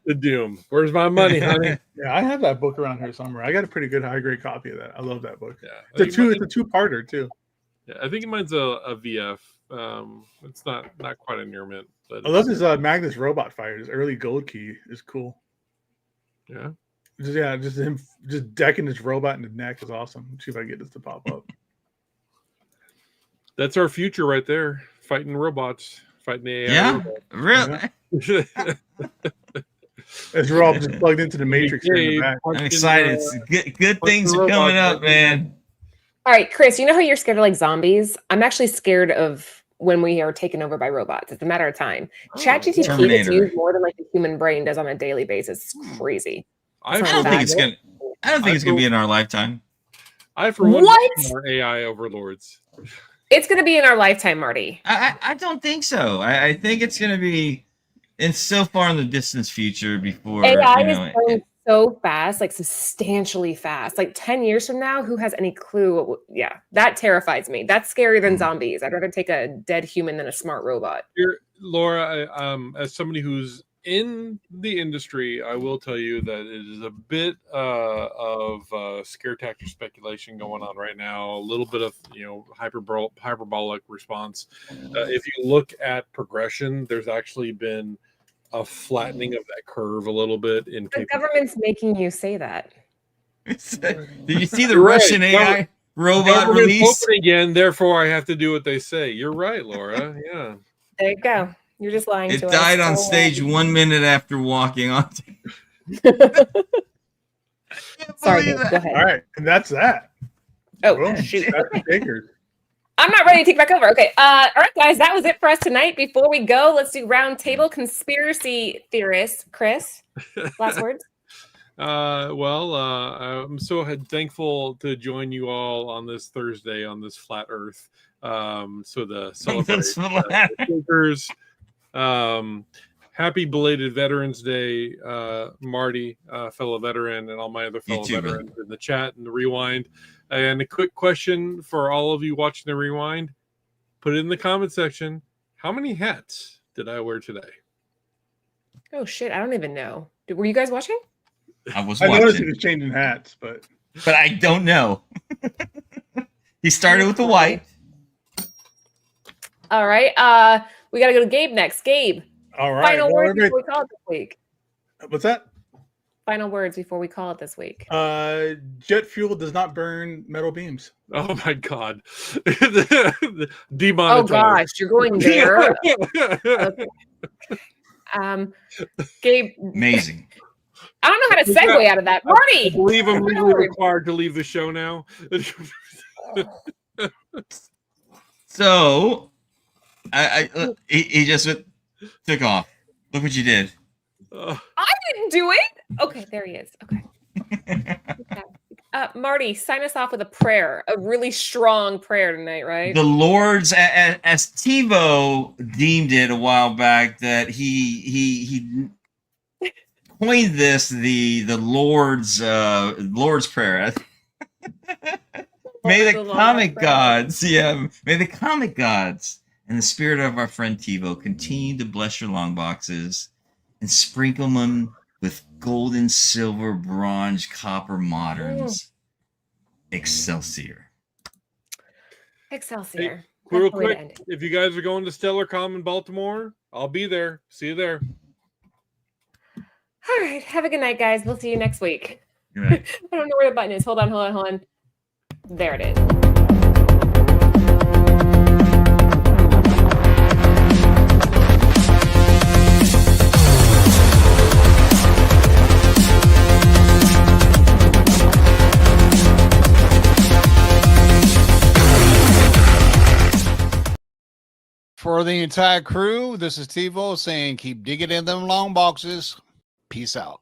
The Doom. Where's my money, honey? Yeah, I have that book around here somewhere. I got a pretty good high grade copy of that. I love that book. Yeah, It's a two-parter too. Yeah, I think mine's a VF. It's not quite a near mint, but I love this Magnus robot fighter. His early gold key is cool. yeah. Just him just decking his robot in the neck is awesome. Let's see if I can get this to pop up. That's our future right there. Fighting robots, fighting the AI. Yeah. robots. Really? As we're all just plugged into the matrix here in the back. I'm excited. Good things are coming up, man. All right, Chris, you know how you're scared of like zombies? I'm actually scared of when we are taken over by robots. It's a matter of time. ChatGPT gets Terminator. used more than like the human brain does on a daily basis. It's crazy. I don't think it's gonna be in our lifetime. I for one What? more AI overlords. It's going to be in our lifetime, Marty. I don't think so. I think it's gonna be in so far in the distant future before AI you is know going so fast, like substantially fast. Like 10 years from now, who has any clue? Yeah, that terrifies me. That's scarier than zombies. I'd rather take a dead human than a smart robot. Laura, as somebody who's in the industry, I will tell you that it is a bit of scare tactic speculation going on right now. A little bit of hyperbolic response. If you look at progression, there's actually been a flattening of that curve a little bit. The government's making you say that. Did you see the Russian AI robot release? Open again, therefore I have to do what they say. You're right, Laura. Yeah. There you go. You're just lying to us. It died on stage 1 minute after walking on. Sorry, Dave, go ahead. All right, and that's that. Oh, Boom. shoot. That's the Shakers. I'm not ready to take back over. Okay. All right, guys, that was it for us tonight. Before we go, let's do roundtable conspiracy theorists. Chris, last words. I'm so thankful to join you all on this Thursday on this flat Earth. So the celebrate Shakers. Happy belated Veterans Day, Marty, fellow veteran, and all my other fellow veterans in the chat and the rewind. And a quick question for all of you watching the rewind: put it in the comment section. How many hats did I wear today? Oh shit, I don't even know. Were you guys watching? I was I watching. noticed he was changing hats, but I don't know. He started with the white. All right. We got to go to Gabe next. Gabe. all right. Final well, words everybody- before we call it this week. What's that? Final words before we call it this week. Jet fuel does not burn metal beams. Oh my god! Oh Demonetized. gosh, you're going there. Okay. Gabe, Amazing. I don't know how to segue out of that. I Marty. believe I'm legally required to leave the show now. So, he just took off. Look what you did. I didn't do it. Okay, there he is. Okay. Marty, sign us off with a prayer, a really strong prayer tonight, right? The Lord's, as TiVo deemed it a while back, that he coined this the Lord's prayer. May the comic gods, may the comic gods and the spirit of our friend TiVo continue to bless your long boxes and sprinkle them with gold and silver, bronze, copper moderns. Excelsior. Excelsior. Hey, real That's the way to quick, end it. if you guys are going to StellarCom in Baltimore, I'll be there. See you there. All right. Have a good night, guys. We'll see you next week. Good night. I don't know where the button is. Hold on. There it is. For the entire crew, this is TiVo saying keep digging in them long boxes. Peace out.